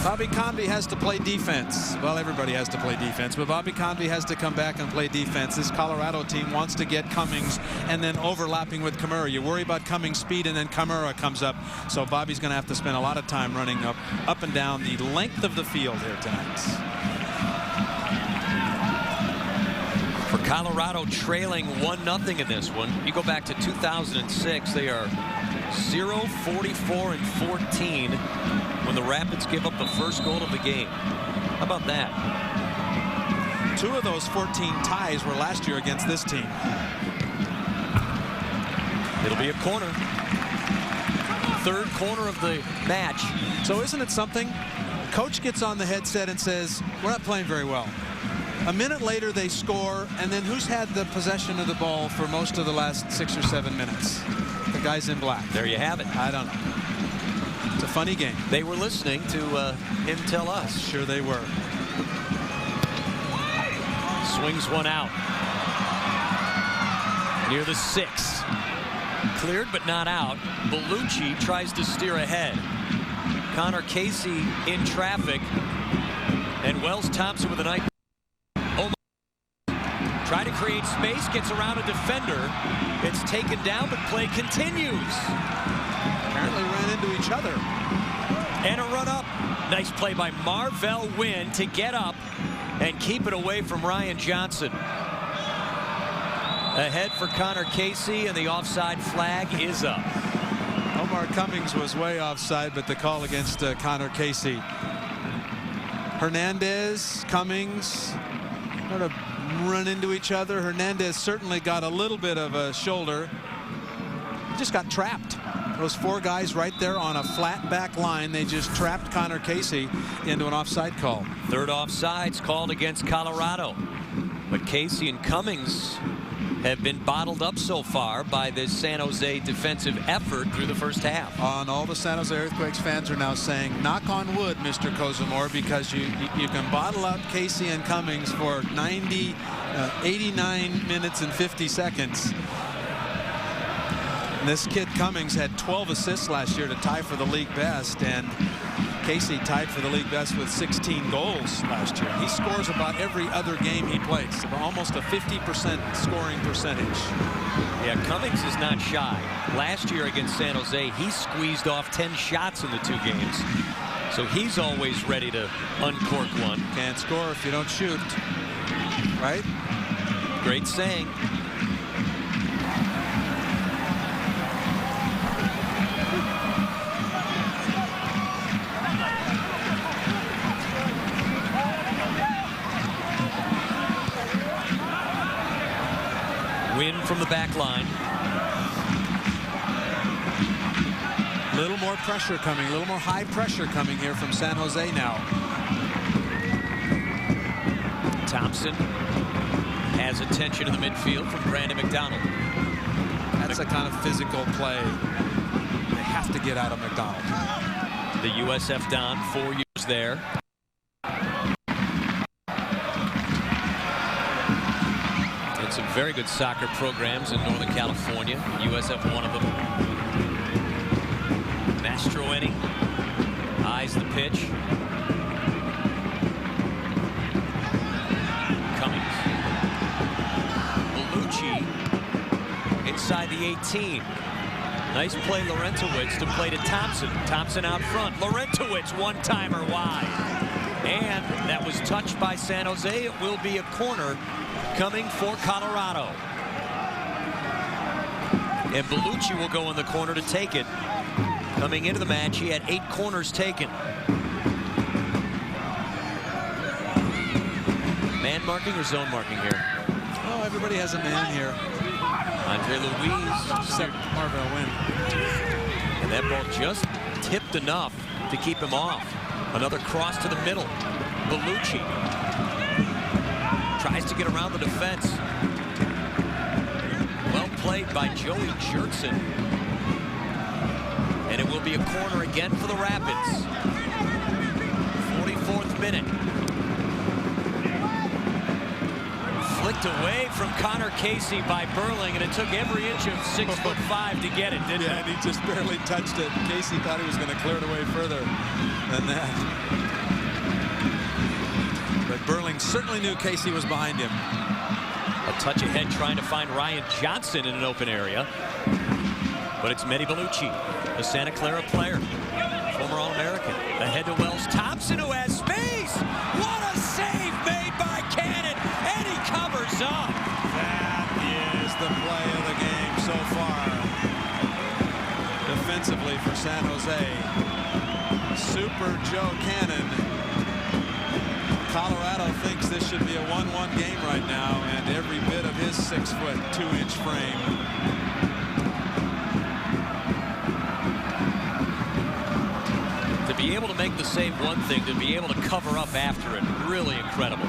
Bobby Convey has to play defense. Well, everybody has to play defense, but Bobby Convey has to come back and play defense. This Colorado team wants to get Cummings and then overlapping with Kimura. You worry about Cummings' speed, and then Kimura comes up. So Bobby's going to have to spend a lot of time running up and down the length of the field here tonight. For Colorado trailing 1-0 in this one. You go back to 2006, they are 0-44-14 when the Rapids give up the first goal of the game. How about that? 2 of those 14 ties were last year against this team. It'll be a corner. Third corner of the match. So isn't it something? Coach gets on the headset and says, we're not playing very well. A minute later they score, and then who's had the possession of the ball for most of the last 6 or 7 minutes? The guys in black. There you have it. I don't know. It's a funny game. They were listening to him tell us. Sure they were. Swings one out. Near the 6. Cleared but not out. Bellucci tries to steer ahead. Connor Casey in traffic. And Wells Thompson with a nice. Try to create space, gets around a defender. It's taken down, but play continues. Apparently ran into each other. And a run up. Nice play by Marvell Wynn to get up and keep it away from Ryan Johnson. Ahead for Connor Casey, and the offside flag is up. Omar Cummings was way offside, but the call against Connor Casey. Hernandez, Cummings, sort of run into each other. Hernandez certainly got a little bit of a shoulder. He just got trapped. Those 4 guys right there on a flat back line, they just trapped Connor Casey into an offside call. Third offsides called against Colorado. But Casey and Cummings have been bottled up so far by this San Jose defensive effort through the first half. On all the San Jose Earthquakes fans are now saying, knock on wood, Mr. Kozumor, because you can bottle up Casey and Cummings for 89 minutes and 50 seconds. And this kid Cummings had 12 assists last year to tie for the league best, and Casey tied for the league best with 16 goals last year. He scores about every other game he plays, almost a 50% scoring percentage. Yeah, Cummings is not shy. Last year against San Jose, he squeezed off 10 shots in the 2 games. So he's always ready to uncork one. Can't score if you don't shoot, right? Great saying. Win from the back line. A little more pressure coming, a little more high pressure coming here from San Jose now. Thompson Has attention in the midfield from Brandon McDonald. That's a kind of physical play they have to get out of McDonald. The USF Don, 4 years there. And some very good soccer programs in Northern California. USF, one of them. Mastroeni eyes the pitch. Cummings. Bellucci inside the 18. Nice play, Laurentowicz to play to Thompson. Thompson out front. Laurentowicz, one-timer wide. And that was touched by San Jose. It will be a corner coming for Colorado. And Bellucci will go in the corner to take it. Coming into the match, he had 8 corners taken. Man marking or zone marking here? Oh, everybody has a man here. Andre Luiz, Except Marvell Wynn. And that ball just tipped enough to keep him off. Another cross to the middle. Bellucci tries to get around the defense. Well played by Joey Jurtson. And it will be a corner again for the Rapids. 44th minute. Flicked away from Connor Casey by Burling, and it took every inch of 6'5" to get it, didn't it? Yeah, and he just barely touched it. Casey thought he was going to clear it away further than that. But Burling certainly knew Casey was behind him. A touch ahead trying to find Ryan Johnson in an open area. But it's Mehdi Bellucci, a Santa Clara player, former All-American. Ahead to Wells Thompson, who has space. What a save made by Cannon, and he covers up. That is the play of the game so far. Defensively for San Jose. Super Joe Cannon. Colorado thinks this should be a 1-1 game right now, and every bit of his 6'2" frame. To be able to make the save, one thing, to be able to cover up after it, really incredible.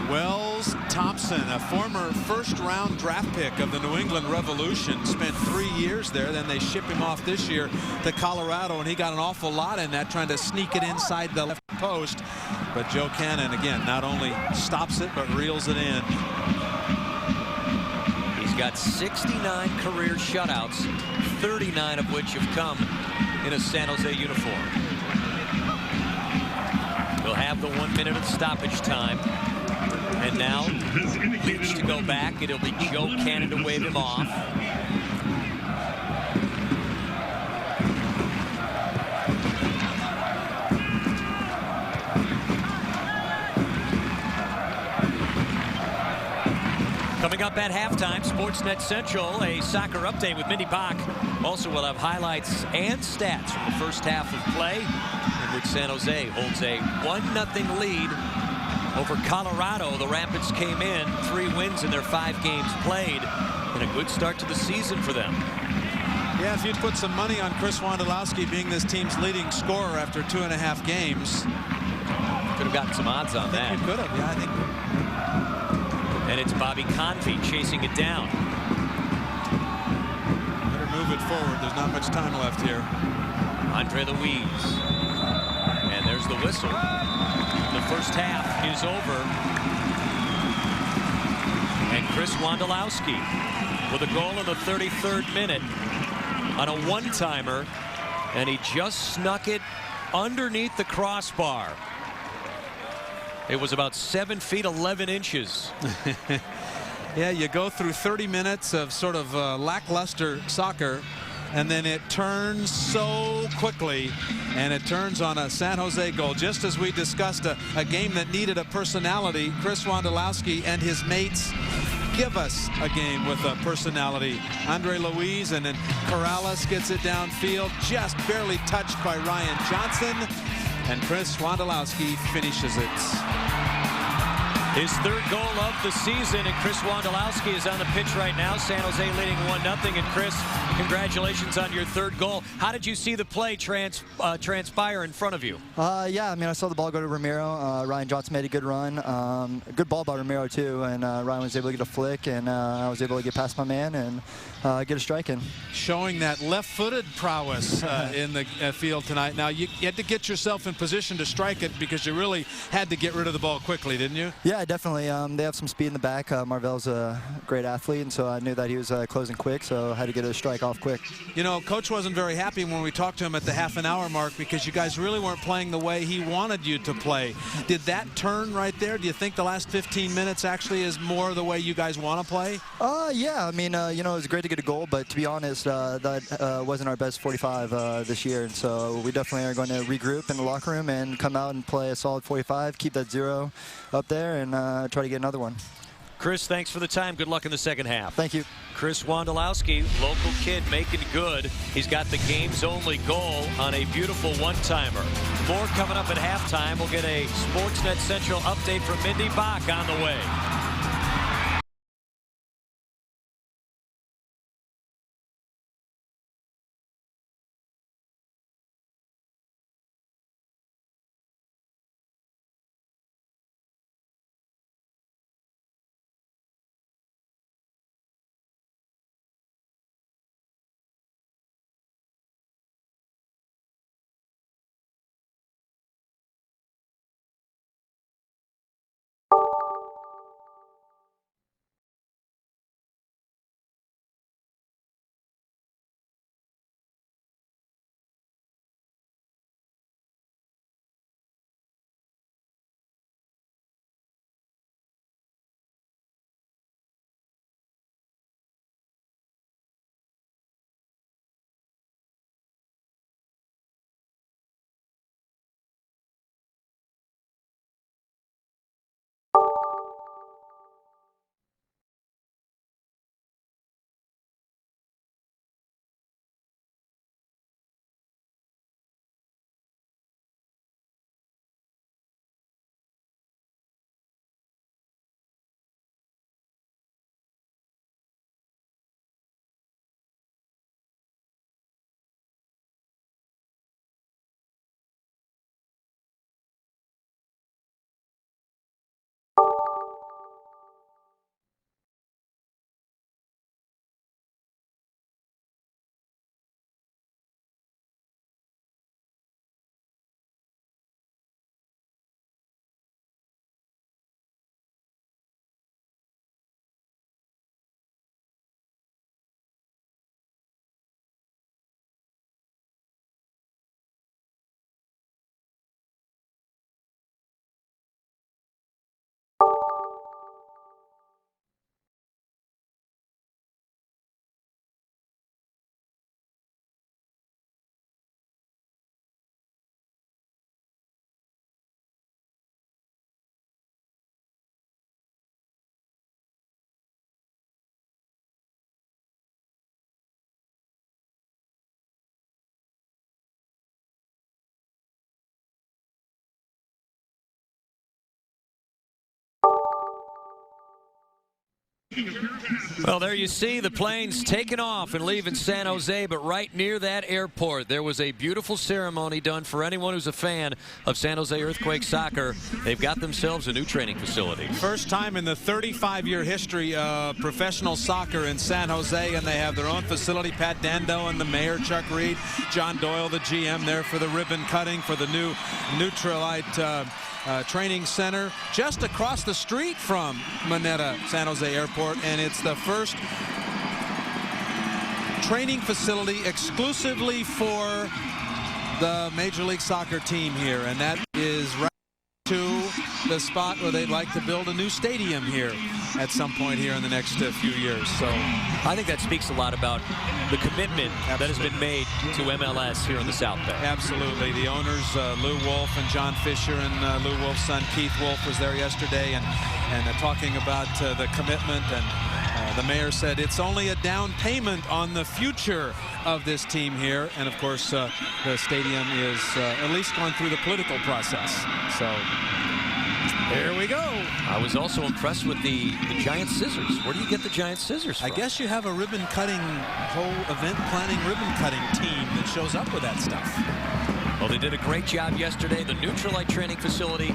Wells Thompson, a former first-round draft pick of the New England Revolution, spent 3 years there. Then they ship him off this year to Colorado, and he got an awful lot in that, trying to sneak it inside the left post. But Joe Cannon, again, not only stops it, but reels it in. He's got 69 career shutouts, 39 of which have come in a San Jose uniform. We'll have the 1 minute of stoppage time. And now Leach to go back. It'll be Joe Cannon to wave him off. Coming up at halftime, Sportsnet Central, a soccer update with Mindy Bach. Also, we'll have highlights and stats from the first half of play, in which San Jose holds a 1-0 lead over Colorado. The Rapids came in 3 wins in their 5 games played, and a good start to the season for them. Yeah, if you'd put some money on Chris Wondolowski being this team's leading scorer after 2.5 games. Could have gotten some odds on that. You could have, yeah, I think. And it's Bobby Convey chasing it down. Better move it forward. There's not much time left here. Andre Luiz. And there's the whistle. The first half is over. And Chris Wondolowski with a goal in the 33rd minute on a one-timer. And he just snuck it underneath the crossbar. It was about 7 feet 11 inches. Yeah, you go through 30 minutes of sort of lackluster soccer, and then it turns so quickly, and it turns on a San Jose goal. Just as we discussed a game that needed a personality, Chris Wondolowski and his mates give us a game with a personality. Andre Luiz, and then Corrales gets it downfield, just barely touched by Ryan Johnson. And Chris Wondolowski finishes it. His third goal of the season, and Chris Wondolowski is on the pitch right now. San Jose leading 1-0. And Chris, congratulations on your third goal. How did you see the play transpire in front of you? Yeah, I mean, I saw the ball go to Ramiro. Ryan Johnson made a good run. A good ball by Ramiro, too. And Ryan was able to get a flick, and I was able to get past my man and get a strike in. Showing that left-footed prowess in the field tonight. Now, you had to get yourself in position to strike it because you really had to get rid of the ball quickly, didn't you? Yeah, definitely. They have some speed in the back. Marvel's a great athlete, and so I knew that he was closing quick, so I had to get a strike off quick. You know, Coach wasn't very happy when we talked to him at the half-an-hour mark because you guys really weren't playing the way he wanted you to play. Did that turn right there? Do you think the last 15 minutes actually is more the way you guys want to play? Yeah, I mean, you know, it was great to get a goal, but to be honest, that wasn't our best 45 this year, and so we definitely are going to regroup in the locker room and come out and play a solid 45, keep that 0 up there, and try to get another one. Chris, thanks for the time. Good luck in the second half. Thank you. Chris Wondolowski, local kid, making good. He's got the game's only goal on a beautiful one-timer. More coming up at halftime. We'll get a Sportsnet Central update from Mindy Bach on the way. Well, there you see the planes taking off and leaving San Jose, but right near that airport, there was a beautiful ceremony done for anyone who's a fan of San Jose Earthquake soccer. They've got themselves a new training facility. First time in the 35-year history of professional soccer in San Jose, and they have their own facility. Pat Dando and the mayor, Chuck Reed, John Doyle, the GM, there for the ribbon cutting for the new Neutralite training center just across the street from Mineta San Jose Airport, and it's the first training facility exclusively for the Major League Soccer team here, and that is right to the spot where they'd like to build a new stadium here at some point here in the next few years. So I think that speaks a lot about the commitment that has been made to MLS here in the South Bay. Absolutely. The owners, Lou Wolf and John Fisher, and Lou Wolf's son Keith Wolf was there yesterday, and talking about the commitment, and the mayor said it's only a down payment on the future of this team here, and of course the stadium is at least going through the political process. So Here we go. I was also impressed with the giant scissors. Where do you get the giant scissors from? I guess you have a ribbon cutting, whole event planning ribbon cutting team that shows up with that stuff. Well, they did a great job yesterday. The Nutrilite training facility,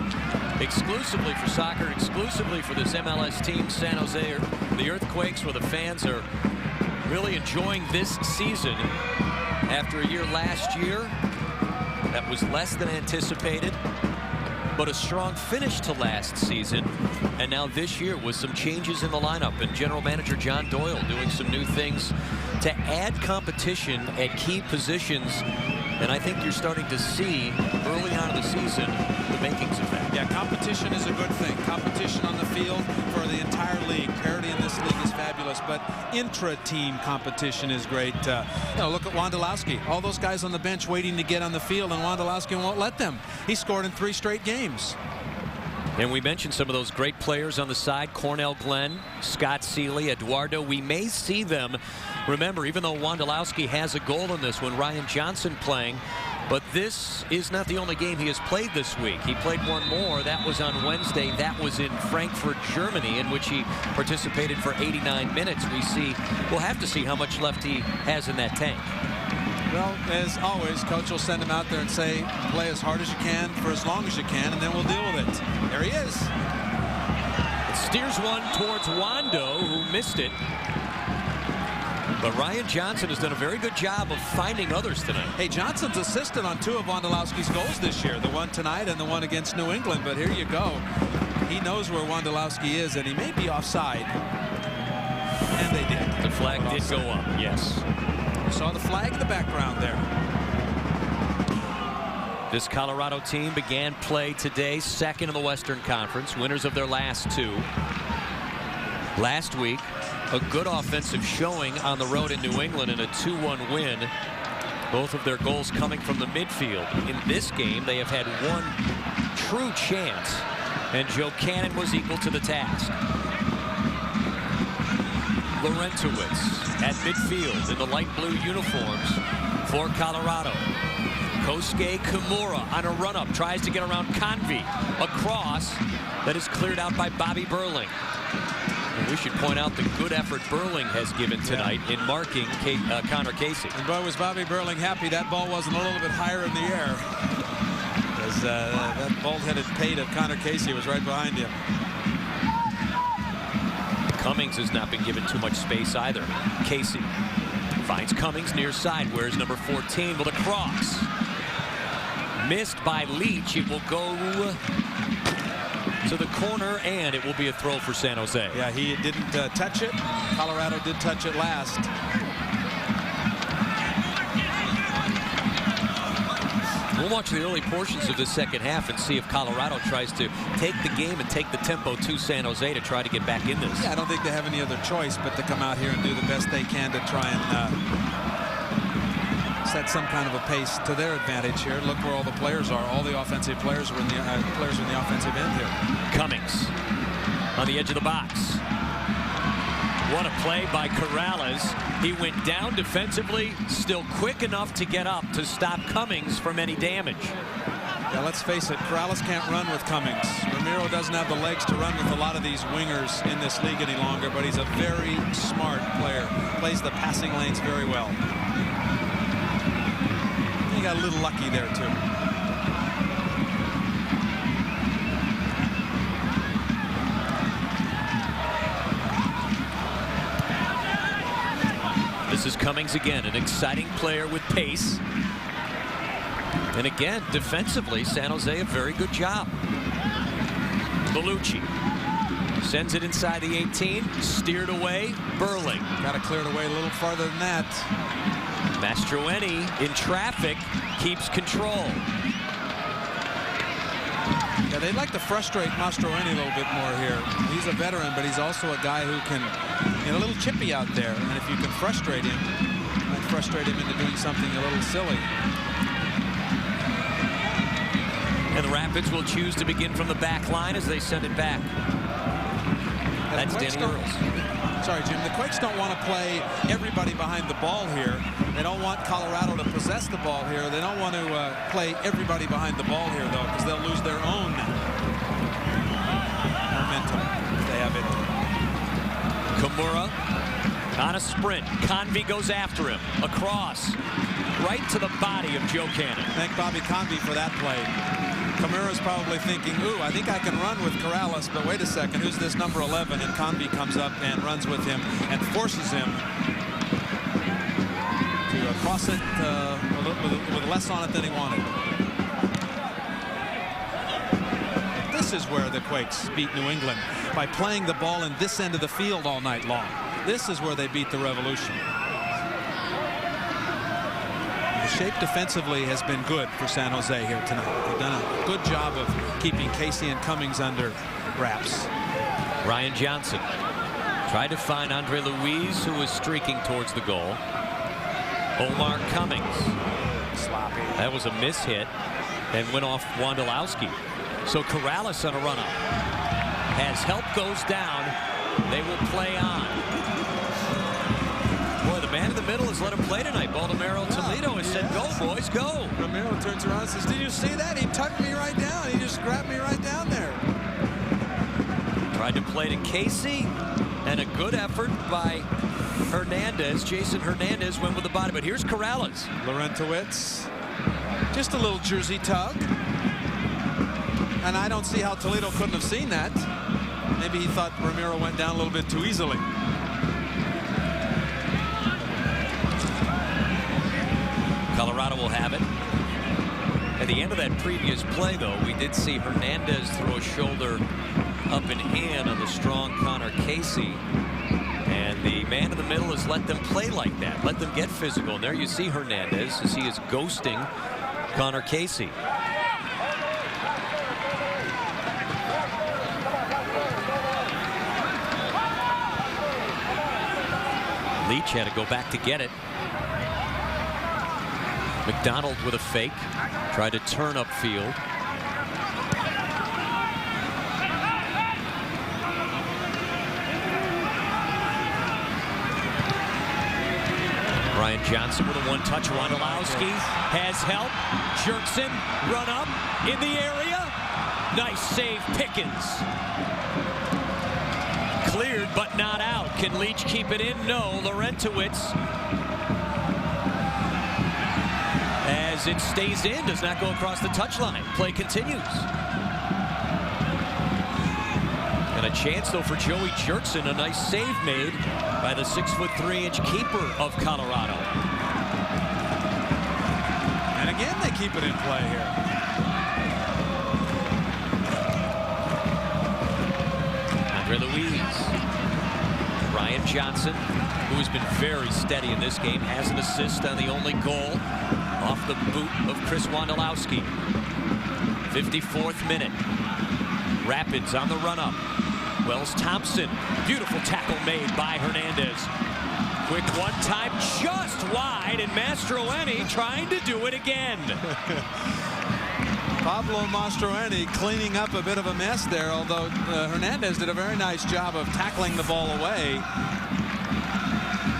exclusively for soccer, exclusively for this MLS team, San Jose, the Earthquakes, where the fans are really enjoying this season after a year last year that was less than anticipated, but a strong finish to last season. And now this year with some changes in the lineup and general manager John Doyle doing some new things to add competition at key positions. And I think you're starting to see early on in the season the makings of that. Yeah, competition is a good thing. Competition on the field for the entire league. Parity in this league is fabulous, but intra-team competition is great. Look at Wondolowski. All those guys on the bench waiting to get on the field, and Wondolowski won't let them. He scored in 3 straight games. And we mentioned some of those great players on the side, Cornell Glenn, Scott Seeley, Eduardo. We may see them. Remember, even though Wondolowski has a goal in this one, Ryan Johnson playing, but this is not the only game he has played this week. He played one more. That was on Wednesday. That was in Frankfurt, Germany, in which he participated for 89 minutes. We'll have to see how much left he has in that tank. Well, as always, coach will send him out there and say, play as hard as you can for as long as you can, and then we'll deal with it. There he is. It steers one towards Wando, who missed it. But Ryan Johnson has done a very good job of finding others tonight. Hey, Johnson's assisted on 2 of Wondolowski's goals this year, the one tonight and the one against New England. But here you go. He knows where Wondolowski is, and he may be offside. And they did. The flag did go up, yes. You saw the flag in the background there. This Colorado team began play today, second in the Western Conference, winners of their last 2. Last week, a good offensive showing on the road in New England in a 2-1 win. Both of their goals coming from the midfield. In this game, they have had one true chance, and Joe Cannon was equal to the task. Larentowicz at midfield in the light blue uniforms for Colorado. Kosuke Kimura on a run-up, tries to get around Convey. A cross that is cleared out by Bobby Burling. And we should point out the good effort Burling has given tonight in marking Connor Casey. And boy, was Bobby Burling happy that ball wasn't a little bit higher in the air. Because that bald-headed pate of Connor Casey was right behind him. Cummings has not been given too much space either. Casey finds Cummings near side. Where's number 14 with a cross? Missed by Leach. It will go to the corner, and it will be a throw for San Jose. Yeah, he didn't touch it. Colorado did touch it last. We'll watch the early portions of the second half and see if Colorado tries to take the game and take the tempo to San Jose to try to get back in this. Yeah, I don't think they have any other choice but to come out here and do the best they can to try and set some kind of a pace to their advantage here. Look where all the players are. All the offensive players are in the offensive end here. Cummings on the edge of the box. What a play by Corrales. He went down defensively, still quick enough to get up to stop Cummings from any damage. Yeah, let's face it, Corrales can't run with Cummings. Ramiro doesn't have the legs to run with a lot of these wingers in this league any longer, but he's a very smart player. Plays the passing lanes very well. He got a little lucky there, too. This is Cummings again, an exciting player with pace. And again, defensively, San Jose a very good job. Bellucci sends it inside the 18, steered away. Burling. Got to clear it away a little farther than that. Mastroeni in traffic keeps control. Yeah, they'd like to frustrate Mastroeni a little bit more here. He's a veteran, but he's also a guy who can get a little chippy out there. And if you can frustrate him, might frustrate him into doing something a little silly. And the Rapids will choose to begin from the back line as they send it back. That's Danny Earls. Sorry, Jim. The Quakes don't want to play everybody behind the ball here. They don't want Colorado to possess the ball here. They don't want to play everybody behind the ball here, though, because they'll lose their own. Kimura on a sprint. Convey goes after him. Across. Right to the body of Joe Cannon. Thank Bobby Convey for that play. Kimura's probably thinking, ooh, I think I can run with Corrales, but wait a second, who's this number 11? And Convey comes up and runs with him and forces him to cross it with less on it than he wanted. This is where the Quakes beat New England, by playing the ball in this end of the field all night long. This is where they beat the Revolution. The shape defensively has been good for San Jose here tonight. They've done a good job of keeping Casey and Cummings under wraps. Ryan Johnson tried to find Andre Luiz, who was streaking towards the goal. Omar Cummings. Sloppy. That was a mishit and went off Wondolowski. So Corrales on a run-up. As help goes down, they will play on. Boy, the man in the middle has let him play tonight. Baldomero Toledo has said, go, boys, go. Romero turns around and says, did you see that? He tucked me right down. He just grabbed me right down there. Tried to play to Casey, and a good effort by Hernandez. Jason Hernandez went with the body, but here's Corrales. Larentowicz, just a little jersey tug. And I don't see how Toledo couldn't have seen that. Maybe he thought Romero went down a little bit too easily. Colorado will have it. At the end of that previous play, though, we did see Hernandez throw a shoulder up and in on the strong Connor Casey. And the man in the middle has let them play like that. Let them get physical. And there you see Hernandez as he is ghosting Connor Casey. Leach had to go back to get it. McDonald with a fake. Tried to turn upfield. Ryan Johnson with a one-touch. Wondolowski has help. Jerkson run up in the area. Nice save, Pickens. Cleared but not out. Can Leach keep it in? No. Larentowicz, as it stays in, does not go across the touchline. Play continues. And a chance, though, for Joey Jerkson. A nice save made by the 6'3" keeper of Colorado. And again, they keep it in play here. Andre Luiz. Ryan Johnson, who has been very steady in this game, has an assist on the only goal off the boot of Chris Wondolowski. 54th minute. Rapids on the run-up. Wells Thompson. Beautiful tackle made by Hernandez. Quick one-time just wide, and Mastroeni trying to do it again. Pablo Mastroeni cleaning up a bit of a mess there, although Hernandez did a very nice job of tackling the ball away.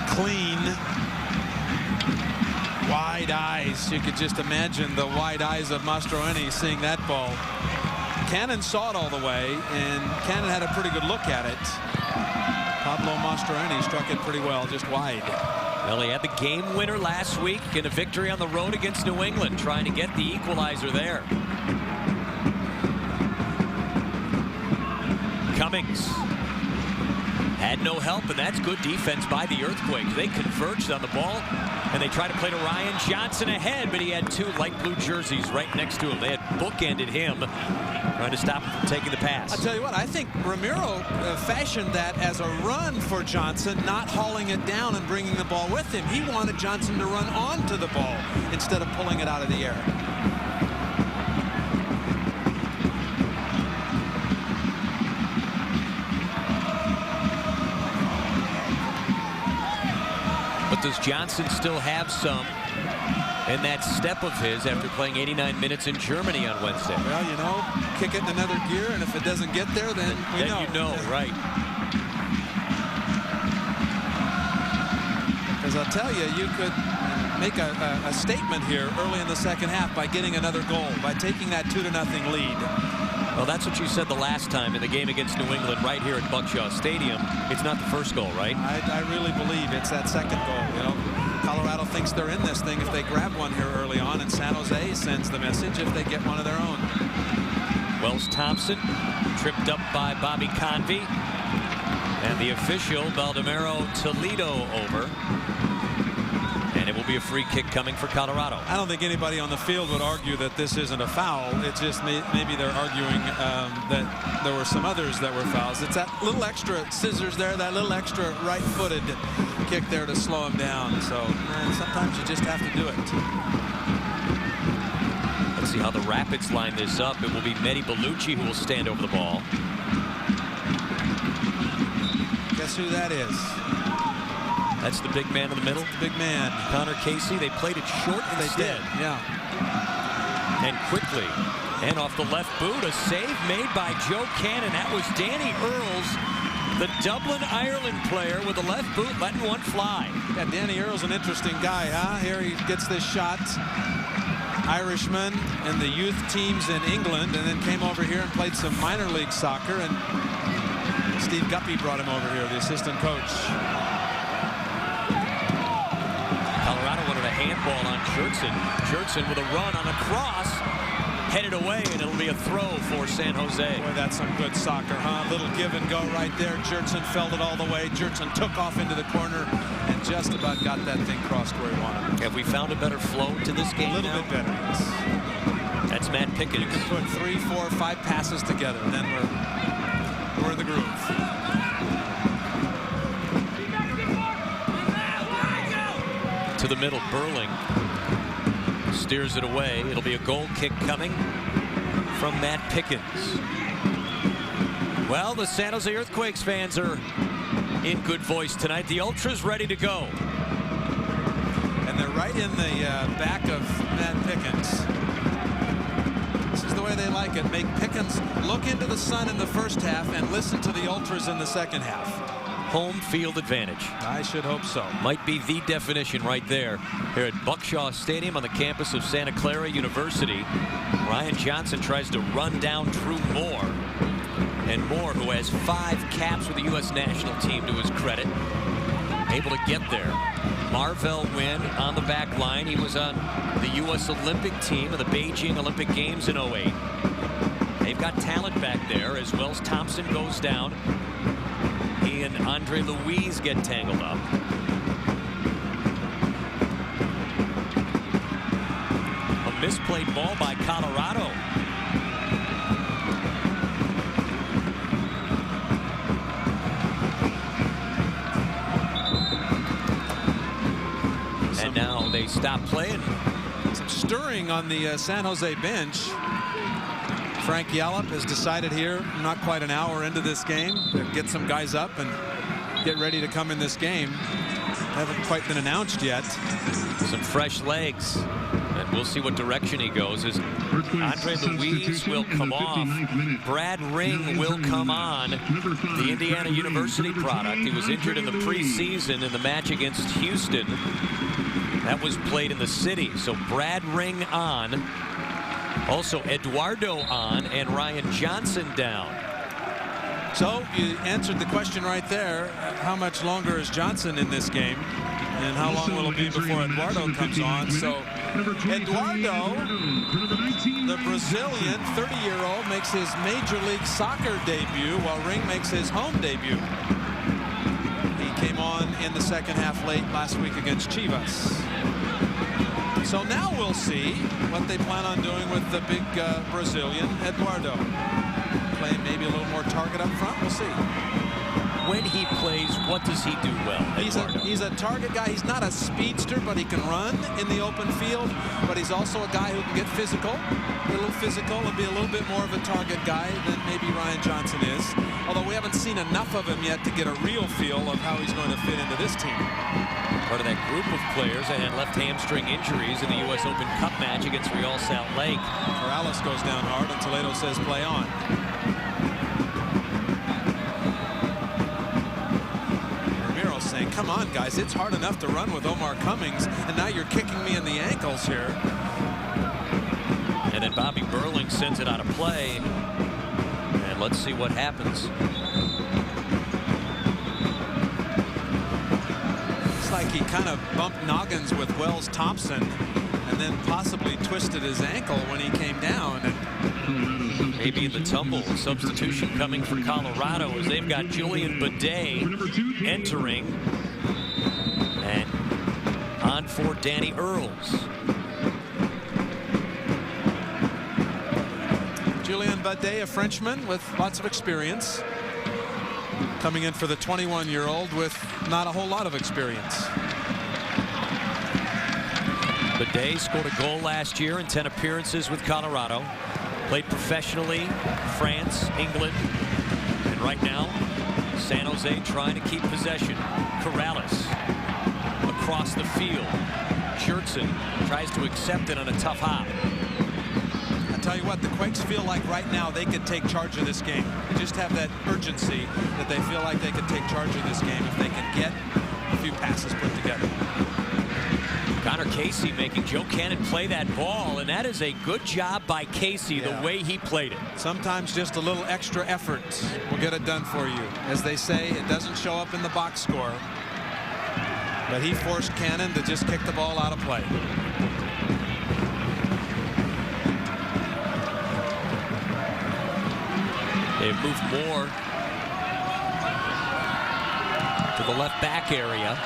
Clean. Wide eyes. You could just imagine the wide eyes of Mastroeni seeing that ball. Cannon saw it all the way, and Cannon had a pretty good look at it. Pablo Mastroeni struck it pretty well, just wide. Well, he had the game winner last week in a victory on the road against New England, trying to get the equalizer there. Cummings had no help, and that's good defense by the Earthquakes. They converged on the ball, and they tried to play to Ryan Johnson ahead, but he had two light blue jerseys right next to him. They had bookended him, trying to stop him from taking the pass. I'll tell you what, I think Ramiro fashioned that as a run for Johnson, not hauling it down and bringing the ball with him. He wanted Johnson to run onto the ball instead of pulling it out of the air. But does Johnson still have some in that step of his after playing 89 minutes in Germany on Wednesday? Well, you know, kick it in another gear, and if it doesn't get there, then we know. You know, right. Because I'll tell you, you could make a statement here early in the second half by getting another goal, by taking that 2-0 lead. Well, that's what you said the last time in the game against New England right here at Buckshaw Stadium. It's not the first goal, right? I really believe it's that second goal. You know, Colorado thinks they're in this thing if they grab one here early on, and San Jose sends the message if they get one of their own. Wells Thompson tripped up by Bobby Convey. And the official, Baldomero Toledo, over. And it will be a free kick coming for Colorado. I don't think anybody on the field would argue that this isn't a foul. It's just maybe they're arguing that there were some others that were fouls. It's that little extra scissors there, that little extra right-footed kick there to slow him down. So sometimes you just have to do it. Let's see how the Rapids line this up. It will be Mehdi Bellucci who will stand over the ball. Guess who that is? That's the big man in the middle. The big man. Connor Casey. They played it short instead. Yeah. And quickly. And off the left boot, a save made by Joe Cannon. That was Danny Earls, the Dublin, Ireland player, with the left boot letting one fly. Yeah, Danny Earls, an interesting guy, huh? Here he gets this shot. Irishman in the youth teams in England, and then came over here and played some minor league soccer. And Steve Guppy brought him over here, the assistant coach. Colorado wanted a handball on Jurtson. Jurtson with a run on a cross, headed away, and it'll be a throw for San Jose. Boy, that's some good soccer, huh? Little give and go right there. Jurtson felt it all the way. Jurtson took off into the corner and just about got that thing crossed where he wanted. Have we found a better flow to this game A little now? bit better, yes. That's Matt Pickett. You can put 3, 4, 5 passes together, then we're in the groove. To the middle, Burling steers it away. It'll be a goal kick coming from Matt Pickens. Well, the San Jose Earthquakes fans are in good voice tonight. The Ultras ready to go. And they're right in the back of Matt Pickens. This is the way they like it. Make Pickens look into the sun in the first half and listen to the Ultras in the second half. Home field advantage. I should hope so. Might be the definition right there here at Buckshaw Stadium on the campus of Santa Clara University. Ryan Johnson tries to run down Drew Moore. And Moore, who has 5 caps with the U.S. national team to his credit, able to get there. Marvell Wynn on the back line. He was on the U.S. Olympic team of the Beijing Olympic Games in '08. They've got talent back there as Wells Thompson goes down. He and Andre Louise get tangled up. A misplayed ball by Colorado. And now they stop playing. Some stirring on the San Jose bench. Frank Yallop has decided here, not quite an hour into this game, to get some guys up and get ready to come in this game. Haven't quite been announced yet. Some fresh legs. And we'll see what direction he goes. As Andre Louise will come off. Brad Ring will come on. The Indiana University product. He was injured in the preseason in the match against Houston. That was played in the city. So Brad Ring on. Also Eduardo on and Ryan Johnson down. So you answered the question right there. How much longer is Johnson in this game? And how long will it be before Eduardo comes on? So Eduardo, the Brazilian 30-year-old, makes his Major League Soccer debut while Ring makes his home debut. He came on in the second half late last week against Chivas. So now we'll see what they plan on doing with the big Brazilian, Eduardo. Play maybe a little more target up front. We'll see. When he plays, what does he do well? He's a target guy. He's not a speedster, but he can run in the open field. But he's also a guy who can get physical, a little physical, and be a little bit more of a target guy than maybe Ryan Johnson is. Although we haven't seen enough of him yet to get a real feel of how he's going to fit into this team. Part of that group of players that had left hamstring injuries in the U.S. Open Cup match against Real Salt Lake. Morales goes down hard, and Toledo says play on. Saying, come on, guys, it's hard enough to run with Omar Cummings, and now you're kicking me in the ankles here. And then Bobby Burling sends it out of play. let's see what happens. It's like he kind of bumped noggins with Wells Thompson and then possibly twisted his ankle when he came down. And maybe in the tumble. Substitution coming for Colorado as they've got Julian Bidet entering. And on for Danny Earls. Julian Bidet, a Frenchman with lots of experience, coming in for the 21-year-old with not a whole lot of experience. Bidet scored a goal last year in 10 appearances with Colorado. Played professionally, France, England, and right now, San Jose trying to keep possession. Corrales across the field. Schertzen tries to accept it on a tough hop. I tell you what, the Quakes feel like right now they could take charge of this game. They just have that urgency that they feel like they could take charge of this game if they can get a few passes put together. Connor Casey making Joe Cannon play that ball, and that is a good job by Casey, the way he played it. Sometimes just a little extra effort will get it done for you. As they say, it doesn't show up in the box score. But he forced Cannon to just kick the ball out of play. They've moved more to the left back area.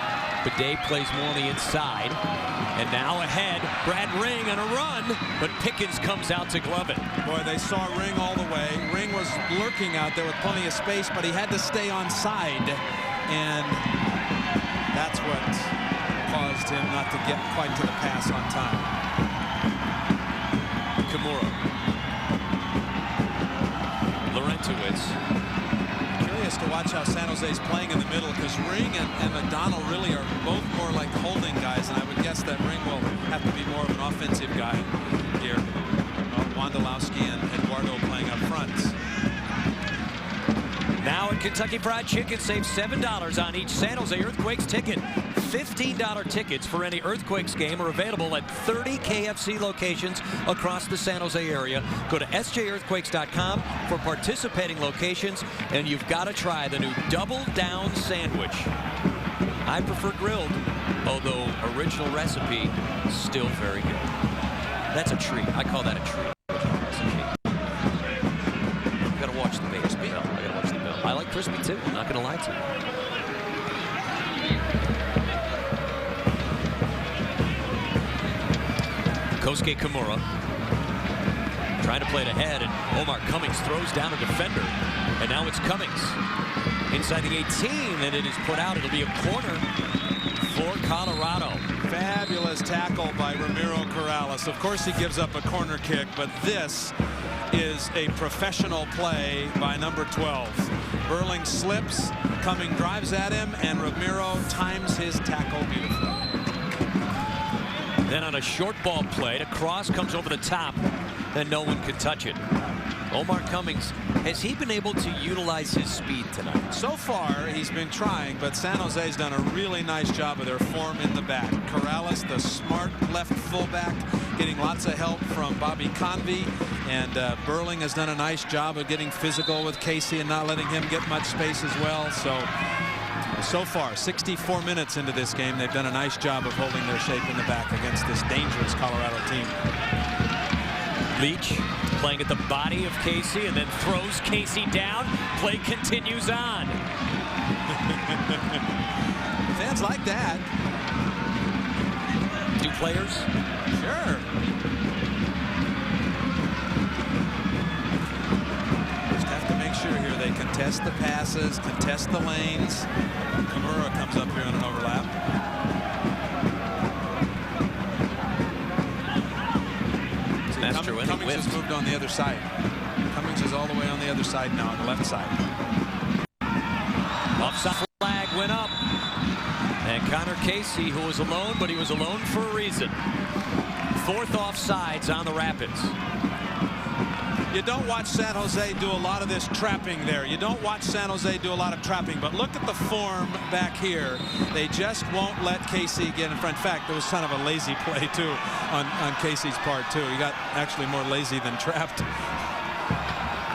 Bidet plays more on the inside. And now ahead, Brad Ring on a run, but Pickens comes out to glove it. Boy, they saw Ring all the way. Ring was lurking out there with plenty of space, but he had to stay on side. And that's what caused him not to get quite to the pass on time. Kimura. Laurentowicz. Curious to watch how San Jose is playing in the middle, because Ring and McDonald really are both more like holding guys, and I would guess that Ring will have to be more of an offensive guy here. Wondolowski and Eduardo playing up front. Now at Kentucky Fried Chicken, save $7 on each San Jose Earthquakes ticket. $15 tickets for any Earthquakes game are available at 30 KFC locations across the San Jose area. Go to sjearthquakes.com for participating locations, and you've got to try the new Double Down Sandwich. I prefer grilled, although original recipe, still very good. That's a treat. I call that a treat. I gotta watch the base. I gotta watch the bill. I like crispy too, I'm not gonna lie to you. Kosuke Kimura trying to play it ahead, and Omar Cummings throws down a defender, and now it's Cummings inside the 18, and it is put out. It'll be a corner for Colorado. Fabulous tackle by Ramiro Corrales. Of course he gives up a corner kick, but this is a professional play by number 12. Burling slips, Cummings drives at him, and Ramiro times his tackle beautifully. Then on a short ball play, the cross comes over the top, and no one could touch it. Omar Cummings, has he been able to utilize his speed tonight? So far, he's been trying, but San Jose's done a really nice job of their form in the back. Corrales, the smart left fullback, getting lots of help from Bobby Convey, and Burling has done a nice job of getting physical with Casey and not letting him get much space as well. So far, 64 minutes into this game, they've done a nice job of holding their shape in the back against this dangerous Colorado team. Leach playing at the body of Casey and then throws Casey down. Play continues on. Fans like that. Do players? Sure. Just have to make sure here they contest the passes, contest the lanes. Kimura comes up here on an overlap. Cummings has moved on the other side. Cummings is all the way on the other side now, on the left side. Offside flag went up. And Connor Casey, who was alone, but he was alone for a reason. Fourth offsides on the Rapids. You don't watch San Jose do a lot of this trapping there. You don't watch San Jose do a lot of trapping, but look at the form back here. They just won't let Casey get in front. In fact, it was kind of a lazy play too on Casey's part too. He got actually more lazy than trapped.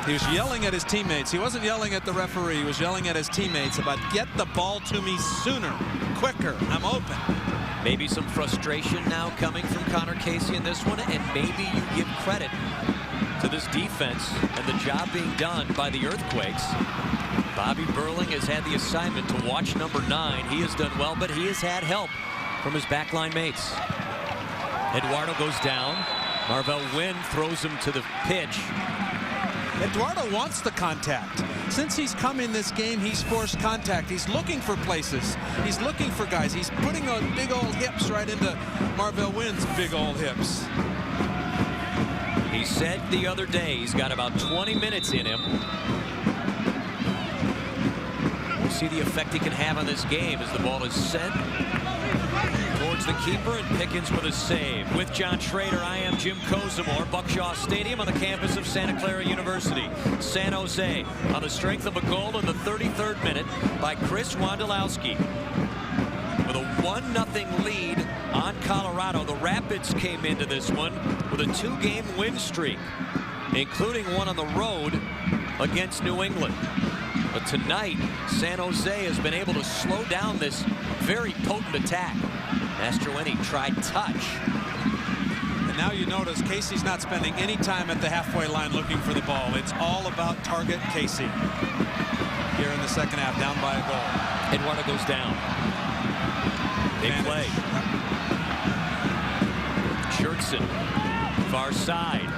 He was yelling at his teammates. He wasn't yelling at the referee. He was yelling at his teammates about, get the ball to me sooner, quicker. I'm open. Maybe some frustration now coming from Connor Casey in this one, and maybe you give credit to this defense and the job being done by the Earthquakes. Bobby Burling has had the assignment to watch number 9. He has done well, but he has had help from his backline mates. Eduardo goes down. Marvell Wynn throws him to the pitch. Eduardo wants the contact. Since he's come in this game, he's forced contact. He's looking for places. He's looking for guys. He's putting those big old hips right into Marvell Wynn's big old hips. He said the other day he's got about 20 minutes in him. We'll see the effect he can have on this game as the ball is sent towards the keeper, and Pickens with a save. With John Schrader, I am Jim Kozimor. Buckshaw Stadium on the campus of Santa Clara University. San Jose on the strength of a goal in the 33rd minute by Chris Wondolowski. With a 1-0 lead on Colorado, the Rapids came into this one with a 2-game win streak, including one on the road against New England. But tonight, San Jose has been able to slow down this very potent attack. Mastroeni tried touch. And now you notice Casey's not spending any time at the halfway line looking for the ball. It's all about target Casey. Here in the second half, down by a goal. Eduardo goes down. They play. Jurtson, far side,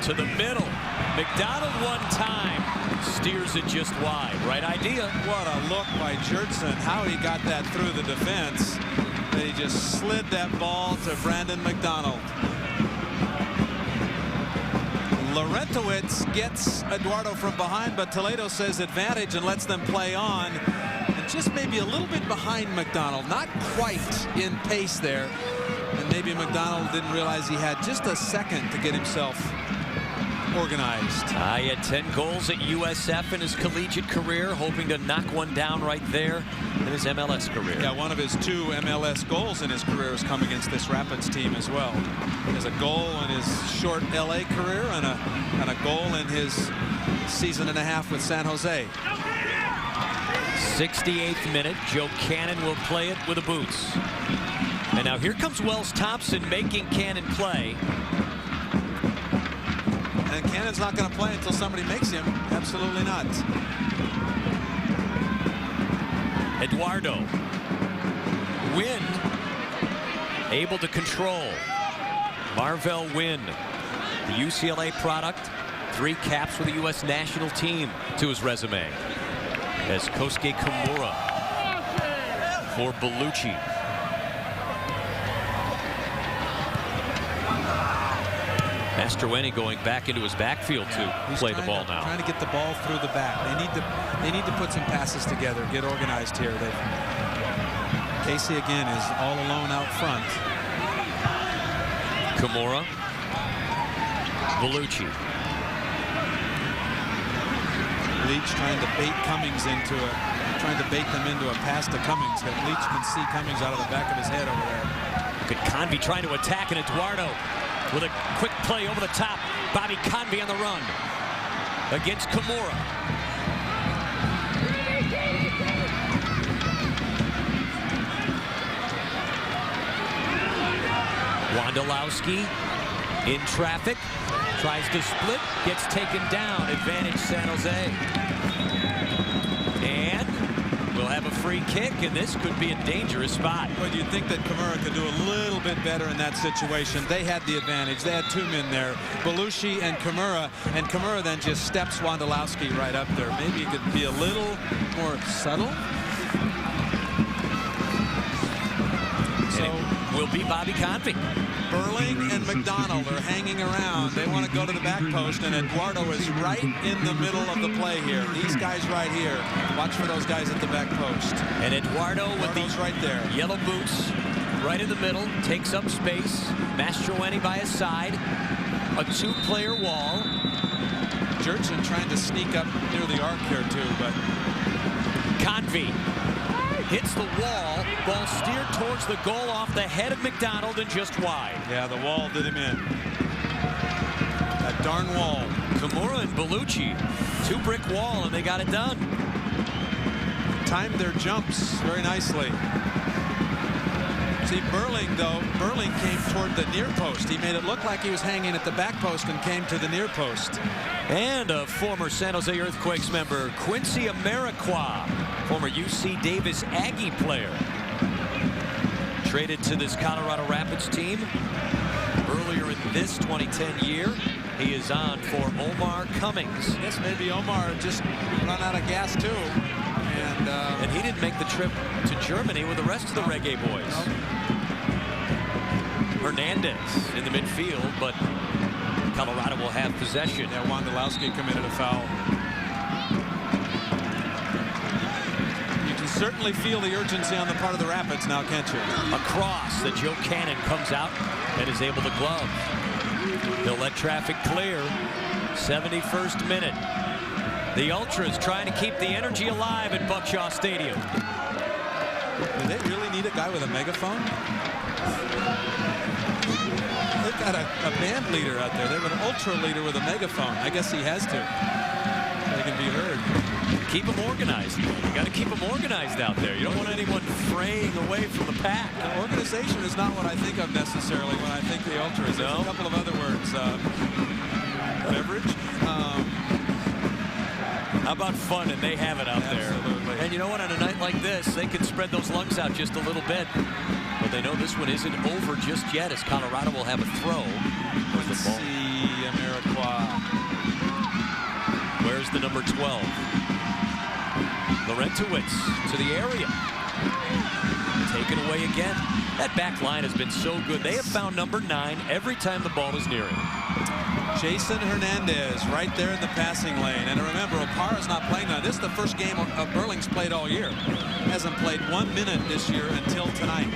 to the middle. McDonald one time, steers it just wide. Right idea. What a look by Jurtson. How he got that through the defense. They just slid that ball to Brandon McDonald. Laurentowicz gets Eduardo from behind, but Toledo says advantage and lets them play on. And just maybe a little bit behind McDonald. Not quite in pace there. And maybe McDonald didn't realize he had just a second to get himself organized. He had 10 goals at USF in his collegiate career, hoping to knock one down right there in his MLS career. Yeah, one of his 2 MLS goals in his career has come against this Rapids team as well. He has a goal in his short LA career and a goal in his season and a half with San Jose. 68th minute, Joe Cannon will play it with the boots. And now here comes Wells Thompson making Cannon play. And Cannon's not going to play until somebody makes him. Absolutely not. Eduardo. Wynn able to control. Marvell Wynn, the UCLA product, 3 caps with the U.S. national team to his resume. As Kosuke Kimura for Bellucci. Mastroeni going back into his backfield to play the ball now. Trying to get the ball through the back. They need to put some passes together, get organized here. Casey again is all alone out front. Kimura. Bellucci. Leach trying to bait Cummings into it. Trying to bait them into a pass to Cummings that Leach can see Cummings out of the back of his head over there. Good Convey trying to attack, and Eduardo with a quick play over the top. Bobby Convey on the run against Kimura. Wondolowski in traffic, tries to split, gets taken down. Advantage San Jose. And we'll have a free kick, and this could be a dangerous spot. But you'd think that Kimura could do a little bit better in that situation. They had the advantage. They had 2 men there, Bellucci and Kimura then just steps Wondolowski right up there. Maybe he could be a little more subtle. So will be Bobby Convey. Burling and McDonald are hanging around. They want to go to the back post, and Eduardo is right in the middle of the play here. These guys right here. Watch for those guys at the back post. And Eduardo with these right there. Yellow boots right in the middle, takes up space. Mastroeni by his side. A 2-player wall. Jurtson trying to sneak up near the arc here too, but Convey hits the wall. Ball steered towards the goal off the head of McDonald and just wide. Yeah, the wall did him in. That darn wall. Kimura and Bellucci, 2-brick wall, and they got it done. Timed their jumps very nicely. See, Burling, though, Burling came toward the near post. He made it look like he was hanging at the back post and came to the near post. And a former San Jose Earthquakes member, Quincy Amarikwa, former UC Davis Aggie player, traded to this Colorado Rapids team earlier in this 2010 year. He is on for Omar Cummings. I guess maybe Omar just run out of gas, too. And he didn't make the trip to Germany with the rest of the Reggae boys. Hernandez in the midfield, but Colorado will have possession. Yeah, Wondolowski committed a foul. You can certainly feel the urgency on the part of the Rapids now, can't you? A cross that Joe Cannon comes out and is able to glove. He'll let traffic clear. 71st minute. The Ultras trying to keep the energy alive at Buckshaw Stadium. Do they really need a guy with a megaphone? They've got a band leader out there. They have an Ultra leader with a megaphone. I guess he has to. They can be heard. Keep them organized. You got to keep them organized out there. You don't want anyone fraying away from the pack. Now, organization is not what I think of necessarily when I think the Ultras. There's a couple of other words. Beverage. How about fun? And they have it out Absolutely. there. And you know what? On a night like this, they can spread those lungs out just a little bit. But they know this one isn't over just yet, as Colorado will have a throw. With the ball. See Amarikwa. Where's the number 12? Laurentowicz to the area. Taken away again. That back line has been so good. They have found number 9 every time the ball is near him. Jason Hernandez right there in the passing lane. And remember, Opara's not playing now. This is the first game Burling's played all year. Hasn't played 1 minute this year until tonight.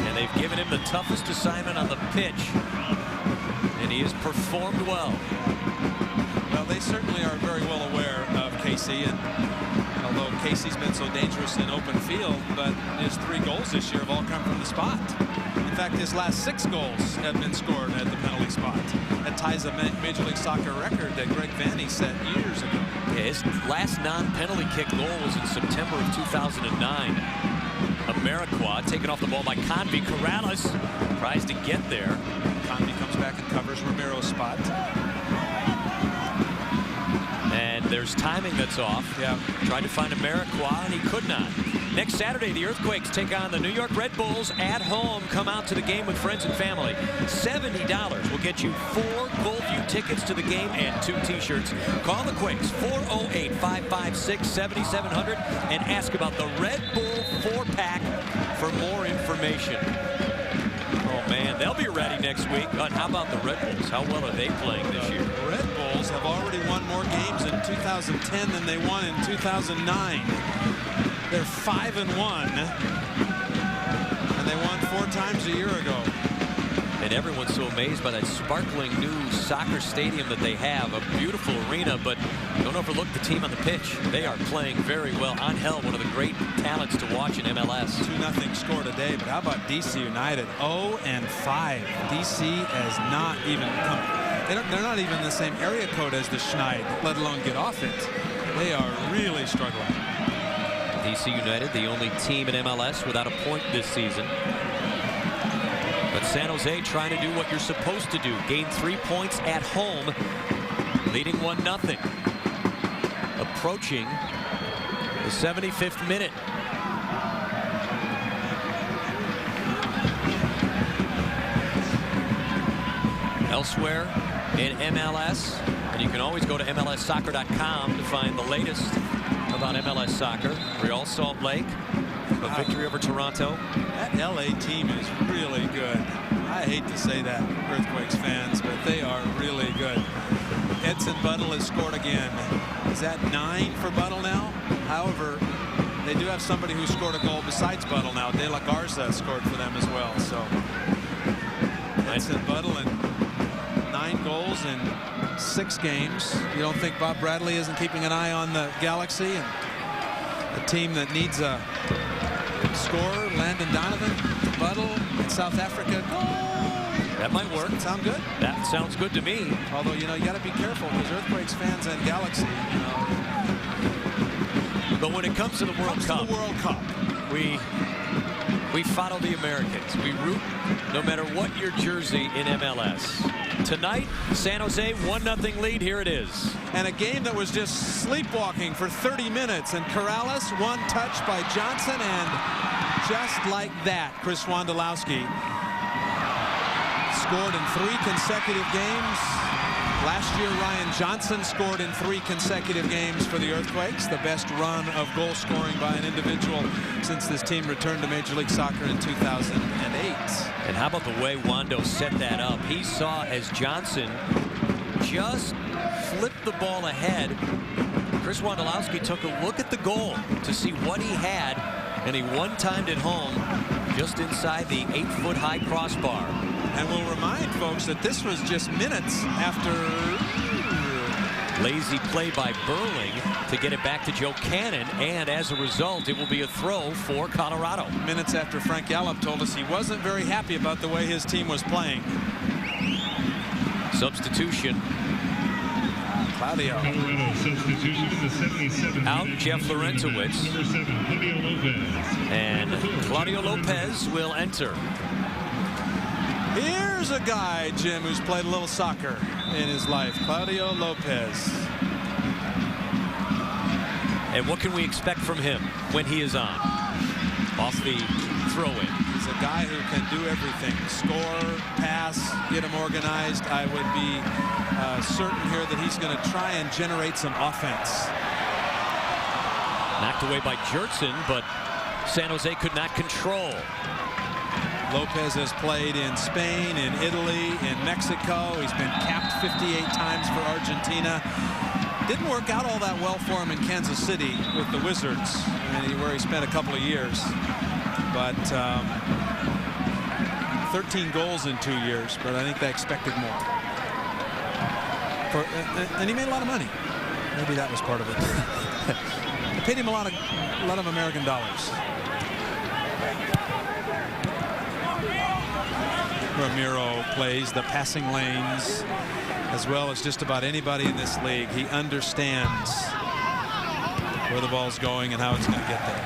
And they've given him the toughest assignment on the pitch. And he has performed well. Well, they certainly are very well aware of Casey. And although Casey's been so dangerous in open field, but his 3 goals this year have all come from the spot. In fact, his last 6 goals have been scored at the penalty spot. That ties a Major League Soccer record that Greg Vanney set years ago. Yeah, his last non-penalty kick goal was in September of 2009. Amarikwa taken off the ball by Convey. Corrales tries to get there. Convey comes back and covers Ramiro's spot. And there's timing that's off. Yeah. Tried to find Amarikwa, and he could not. Next Saturday, the Earthquakes take on the New York Red Bulls at home. Come out to the game with friends and family. $70 will get you 4 Goldview tickets to the game and 2 T-shirts. Call the Quakes, 408-556-7700, and ask about the Red Bull 4-pack for more information. Oh, man, they'll be ready next week. And how about the Red Bulls? How well are they playing this year? The Red Bulls have already won more games in 2010 than they won in 2009. They're 5-1, and they won 4 times a year ago. And everyone's so amazed by that sparkling new soccer stadium that they have. A beautiful arena, but don't overlook the team on the pitch. They are playing very well. Angel, one of the great talents to watch in MLS. 2-0 score today, but how about DC United? 0-5. DC has not even come. They're not even in the same area code as the Schneid, let alone get off it. They are really struggling. DC United, the only team in MLS without a point this season. But San Jose trying to do what you're supposed to do. Gain 3 points at home, leading 1-0. Approaching the 75th minute. Elsewhere in MLS, and you can always go to MLSsoccer.com to find the latest about MLS soccer. Real Salt Lake, a victory over Toronto. That LA team is really good. I hate to say that, Earthquakes fans, but they are really good. Edson Buttle has scored again. Is that 9 for Buttle now? However, they do have somebody who scored a goal besides Buttle now. De La Garza scored for them as well. So Edson Buttle and 9 goals in 6 games. You don't think Bob Bradley isn't keeping an eye on the Galaxy and a team that needs a scorer? Landon Donovan, Buttle in South Africa. Goal! That might work. Does that sound good? That sounds good to me. Although, you know, you got to be careful because Earthquakes fans and Galaxy, you know. But when it comes to the World Cup, we follow the Americans. We root no matter what your jersey in MLS. Tonight, San Jose 1-0 lead. Here it is. And a game that was just sleepwalking for 30 minutes. And Corrales, one touch by Johnson, and just like that, Chris Wondolowski scored in 3 consecutive games. Last year, Ryan Johnson scored in 3 consecutive games for the Earthquakes, the best run of goal scoring by an individual since this team returned to Major League Soccer in 2008. And how about the way Wondo set that up? He saw as Johnson just flipped the ball ahead. Chris Wondolowski took a look at the goal to see what he had, and he one-timed it home just inside the 8-foot-high crossbar. And we'll remind folks that this was just minutes after lazy play by Burling to get it back to Joe Cannon, and as a result, it will be a throw for Colorado. Minutes after Frank Yallop told us he wasn't very happy about the way his team was playing. Substitution. Claudio. Colorado substitution in the 77th. Out Jeff Larentowicz. Number 7, Claudio Lopez. And Claudio Lopez will enter. Here's a guy, Jim, who's played a little soccer in his life. Claudio Lopez. And what can we expect from him when he is on? Off the throw-in. He's a guy who can do everything. Score, pass, get him organized. I would be certain here that he's going to try and generate some offense. Knocked away by Jertson, but San Jose could not control. Lopez has played in Spain, in Italy, in Mexico. He's been capped 58 times for Argentina. Didn't work out all that well for him in Kansas City with the Wizards, where he spent a couple of years. But 13 goals in 2 years, but I think they expected more. And he made a lot of money. Maybe that was part of it. They paid him a lot of American dollars. Ramiro plays the passing lanes as well as just about anybody in this league. He understands where the ball's going and how it's going to get there.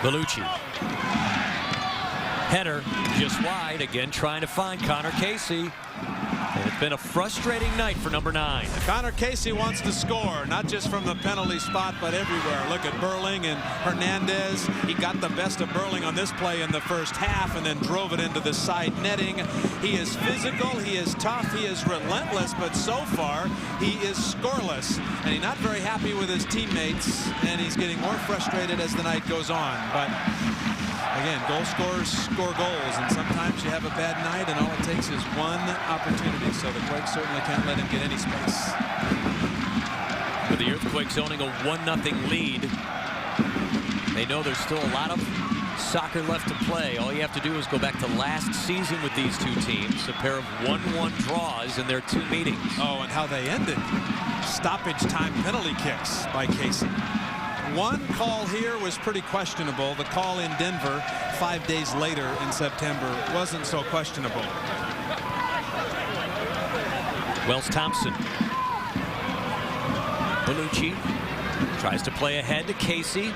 Bellucci. Header just wide, again trying to find Connor Casey. And it's been a frustrating night for number 9. Connor Casey wants to score, not just from the penalty spot, but everywhere. Look at Burling and Hernandez. He got the best of Burling on this play in the first half and then drove it into the side netting. He is physical, he is tough, he is relentless, but so far he is scoreless. And he's not very happy with his teammates, and he's getting more frustrated as the night goes on. But again, goal scorers score goals, and sometimes you have a bad night and all it takes is one opportunity, so the Quakes certainly can't let him get any space. With the Earthquakes owning a 1-0 lead, they know there's still a lot of soccer left to play. All you have to do is go back to last season with these two teams, a pair of 1-1 draws in their 2 meetings. Oh, and how they ended. Stoppage time penalty kicks by Casey. One call here was pretty questionable. The call in Denver 5 days later in September wasn't so questionable. Wells Thompson. Bellucci tries to play ahead to Casey.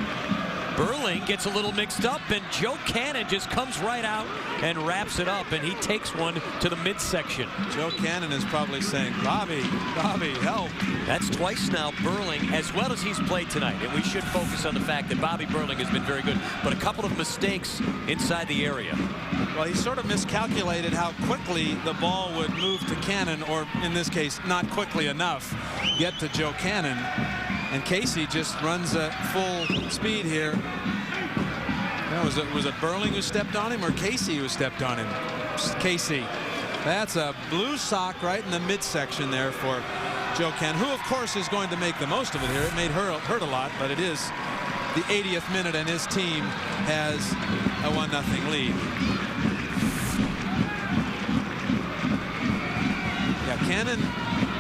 Burling gets a little mixed up, and Joe Cannon just comes right out and wraps it up, and he takes one to the midsection. Joe Cannon is probably saying, Bobby, help. That's twice now Burling, as well as he's played tonight, and we should focus on the fact that Bobby Burling has been very good, but a couple of mistakes inside the area. Well, he sort of miscalculated how quickly the ball would move to Cannon, or in this case, not quickly enough, get to Joe Cannon. And Casey just runs at full speed here. Now, was it Burling who stepped on him or Casey who stepped on him? Casey. That's a blue sock right in the midsection there for Joe Cannon, who of course is going to make the most of it here. It may hurt a lot, but it is the 80th minute and his team has a 1-0 lead. Yeah, Cannon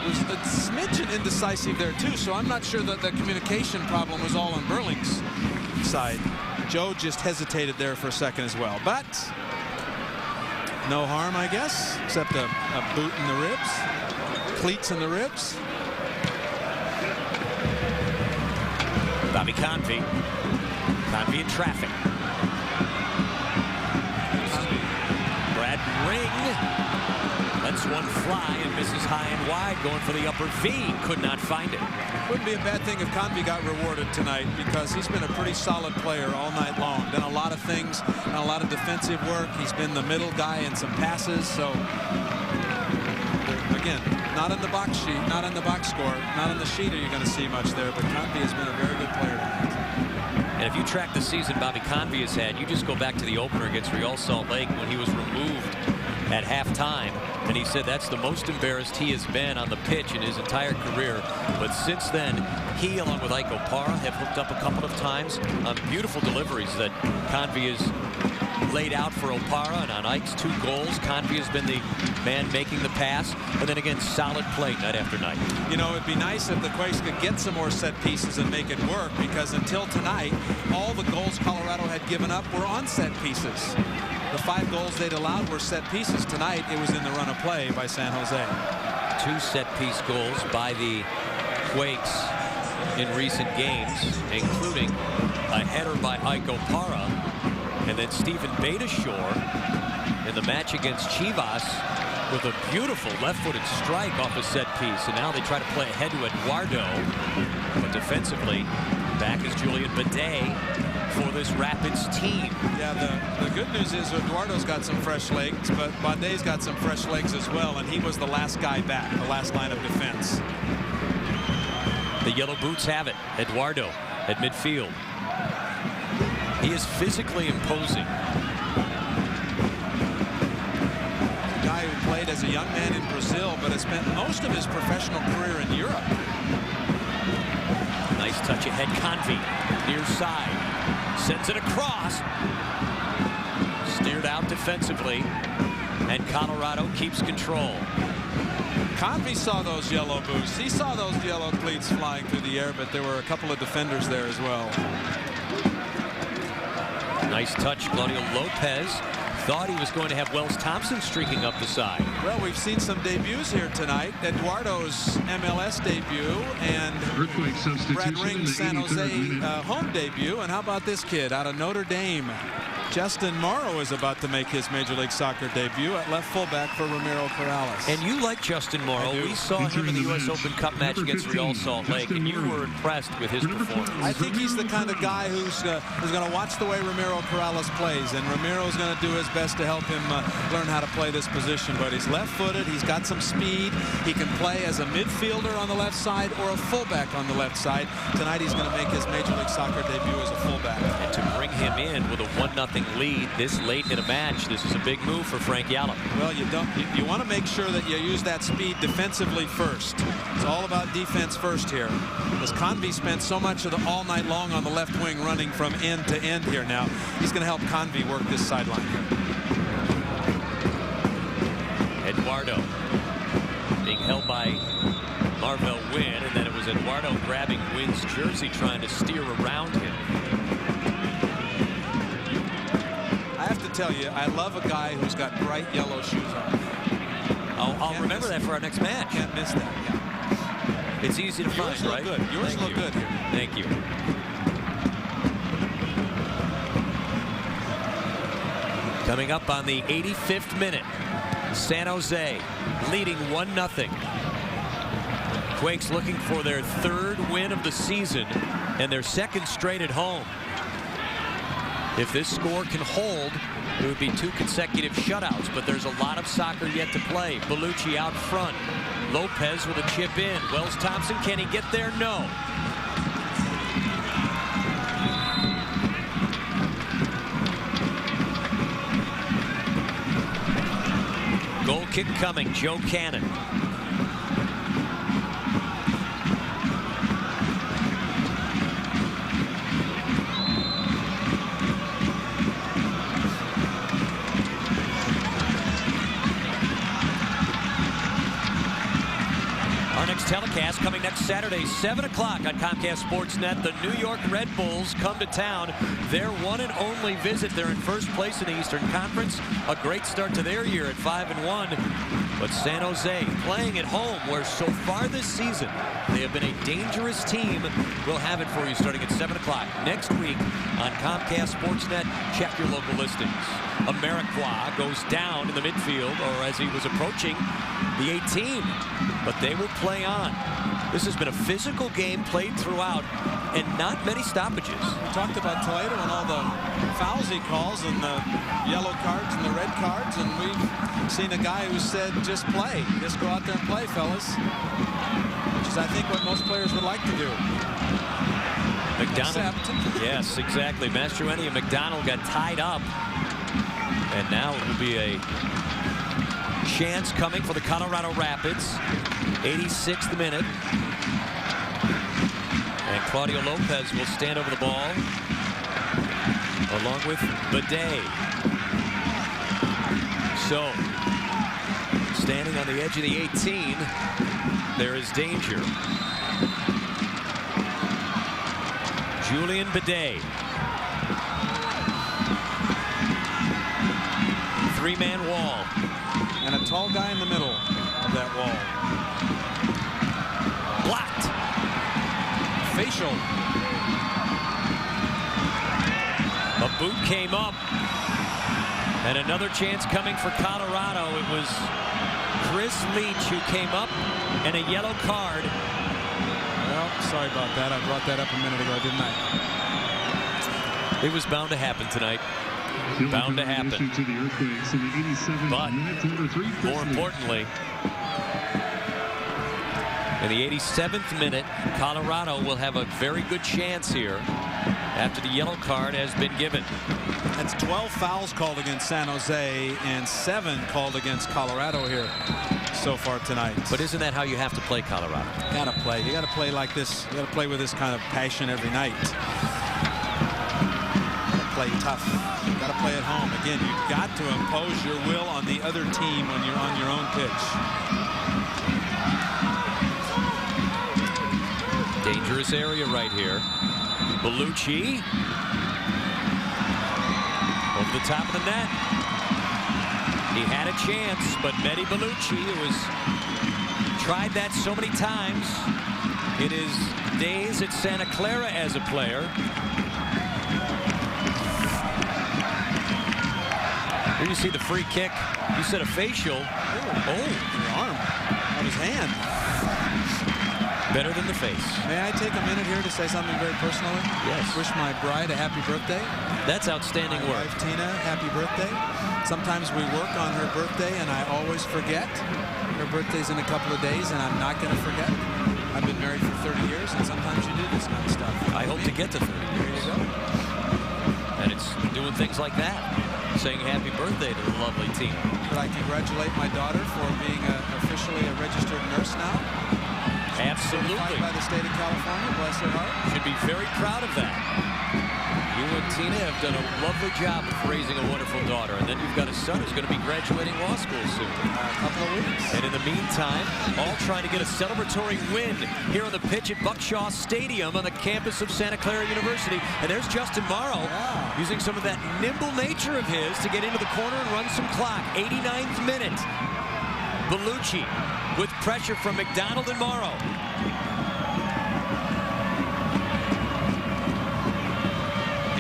was a smidgen indecisive there too, so I'm not sure that the communication problem was all on Burling's side. Joe just hesitated there for a second as well. But no harm, I guess, except a boot in the ribs, cleats in the ribs. Bobby Convy. Convy in traffic. Brad Ring lets one fly and misses high and wide, going for the upper V. Could not find it. Wouldn't be a bad thing if Convy got rewarded tonight, because he's been a pretty solid player all night long. Done a lot of things, done a lot of defensive work. He's been the middle guy in some passes. So again, not in the box sheet, not in the box score, not in the sheet are you going to see much there. But Convy has been a very good player tonight. And if you track the season Bobby Convy has had, you just go back to the opener against Real Salt Lake when he was removed at halftime, and he said that's the most embarrassed he has been on the pitch in his entire career. But since then, he, along with Ike Opara, have hooked up a couple of times on beautiful deliveries that Convy has laid out for Opara, and on Ike's 2 goals, Convy has been the man making the pass, and then again, solid play night after night. You know, it'd be nice if the Quakes could get some more set pieces and make it work, because until tonight, all the goals Colorado had given up were on set pieces. The 5 goals they'd allowed were set pieces. Tonight, it was in the run of play by San Jose. 2 set-piece goals by the Quakes in recent games, including a header by Ike Opara, and then Stephen Beitashour in the match against Chivas with a beautiful left-footed strike off a set piece. And now they try to play ahead to Eduardo, but defensively, back is Julian Bidet for this Rapids team. Yeah, the good news is Eduardo's got some fresh legs, but Badet's got some fresh legs as well, and he was the last guy back, the last line of defense. The Yellow Boots have it. Eduardo at midfield. He is physically imposing. A guy who played as a young man in Brazil, but has spent most of his professional career in Europe. Nice touch ahead, Convy, near side. Sends it across. Steered out defensively, and Colorado keeps control. Convy saw those yellow boots. He saw those yellow cleats flying through the air, but there were a couple of defenders there as well. Nice touch. Claudio Lopez thought he was going to have Wells Thompson streaking up the side. Well, we've seen some debuts here tonight. Eduardo's MLS debut and Brad Ring's San Jose home debut. And how about this kid out of Notre Dame? Justin Morrow is about to make his Major League Soccer debut at left fullback for Ramiro Corrales. And you like Justin Morrow. We saw him in the U.S. Open Cup match against Real Salt Lake, and you were impressed with his performance. I think he's the kind of guy who's going to watch the way Ramiro Corrales plays, and Ramiro's going to do his best to help him learn how to play this position. But he's left-footed. He's got some speed. He can play as a midfielder on the left side or a fullback on the left side. Tonight he's going to make his Major League Soccer debut as a fullback. And to bring him in with a 1-0 lead this late in a match, this is a big move for Frank Yallop. Well, you want to make sure that you use that speed defensively first. It's all about defense first here, because Convy spent so much of the all night long on the left wing running from end to end here. Now he's going to help Convy work this sideline here. Eduardo being held by Marvell Wynn, and then it was Eduardo grabbing Wynn's jersey, trying to steer around him. I have to tell you, I love a guy who's got bright yellow shoes on. I'll remember that for our next match. Can't miss that. Yeah. It's easy to Yours find, look right? good. Yours look good here. Thank you. Coming up on the 85th minute, San Jose leading 1-0. Quakes looking for their 3rd win of the season and their 2nd straight at home. If this score can hold, it would be 2 consecutive shutouts, but there's a lot of soccer yet to play. Bellucci out front. Lopez with a chip in. Wells Thompson, can he get there? No. Goal kick coming, Joe Cannon. telecast coming next Saturday, 7 o'clock on Comcast Sportsnet. The New York Red Bulls come to town. Their one and only visit. They're in first place in the Eastern Conference. A great start to their year at 5-1. But San Jose playing at home, where so far this season they have been a dangerous team. We'll have it for you starting at 7 o'clock next week on Comcast Sportsnet. Check your local listings. Amarikwa goes down in the midfield, or as he was approaching the 18. But they will play on. This has been a physical game played throughout, and not many stoppages. We talked about Toledo and all the fouls he calls and the yellow cards and the red cards, and we've seen a guy who said, just play. Just go out there and play, fellas. Which is, I think, what most players would like to do. McDonald. Yes, exactly. Mastroeni and McDonald got tied up. And now it will be a chance coming for the Colorado Rapids. 86th minute. And Claudio Lopez will stand over the ball along with Bidet. So, standing on the edge of the 18, there is danger. Julian Bidet. Three-man wall. And a tall guy in the middle of that wall. Blocked. Facial. A boot came up. And another chance coming for Colorado. It was Chris Leach who came up, and a yellow card. Well, sorry about that. I brought that up a minute ago, didn't I? It was bound to happen tonight. Bound to happen. But more importantly, in the 87th minute, Colorado will have a very good chance here after the yellow card has been given. That's 12 fouls called against San Jose and 7 called against Colorado here so far tonight. But isn't that how you have to play Colorado? You gotta play. You gotta play like this. You gotta play with this kind of passion every night. Play tough. You got to play at home. Again, you've got to impose your will on the other team when you're on your own pitch. Dangerous area right here. Bellucci over the top of the net. He had a chance, but Mehdi Bellucci, who has tried that so many times in his days at Santa Clara as a player. Here you see the free kick. You said a facial. Oh, the arm on his hand. Better than the face. May I take a minute here to say something very personally? Yes. Wish my bride a happy birthday. That's outstanding My work. wife, Tina, happy birthday. Sometimes we work on her birthday and I always forget. Her birthday's in a couple of days and I'm not going to forget. I've been married for 30 years and sometimes you do this kind of stuff. I hope to get to 30 There years. you go. And it's doing things like that. Saying happy birthday to the lovely Tina. Could I congratulate my daughter for being officially a registered nurse now? Absolutely. Certified by the state of California, bless her heart. Should be very proud of that. You and Tina have done a lovely job of raising a wonderful daughter. And then you've got a son who's going to be graduating law school soon. A couple of weeks. And in the meantime, all trying to get a celebratory win here on the pitch at Buckshaw Stadium on the campus of Santa Clara University. And there's Justin Morrow using some of that nimble nature of his to get into the corner and run some clock. 89th minute. Bellucci with pressure from McDonald and Morrow.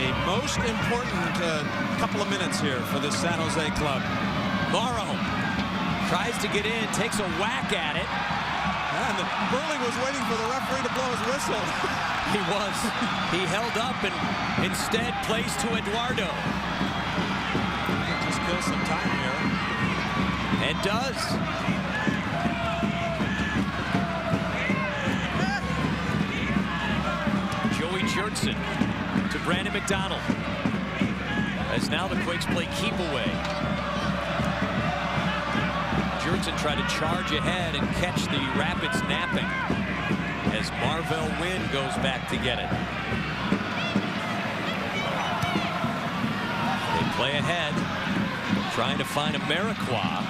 A most important couple of minutes here for the San Jose club. Morrow tries to get in, takes a whack at it. And Burling was waiting for the referee to blow his whistle. He was. He held up and instead plays to Eduardo. Just kill some time here. And does. Joey Jurtson to Brandon McDonald. As now the Quakes play keep away. Jurtson tried to charge ahead and catch the Rapids napping as Marvell Wynn goes back to get it. They play ahead, trying to find Amarikwa.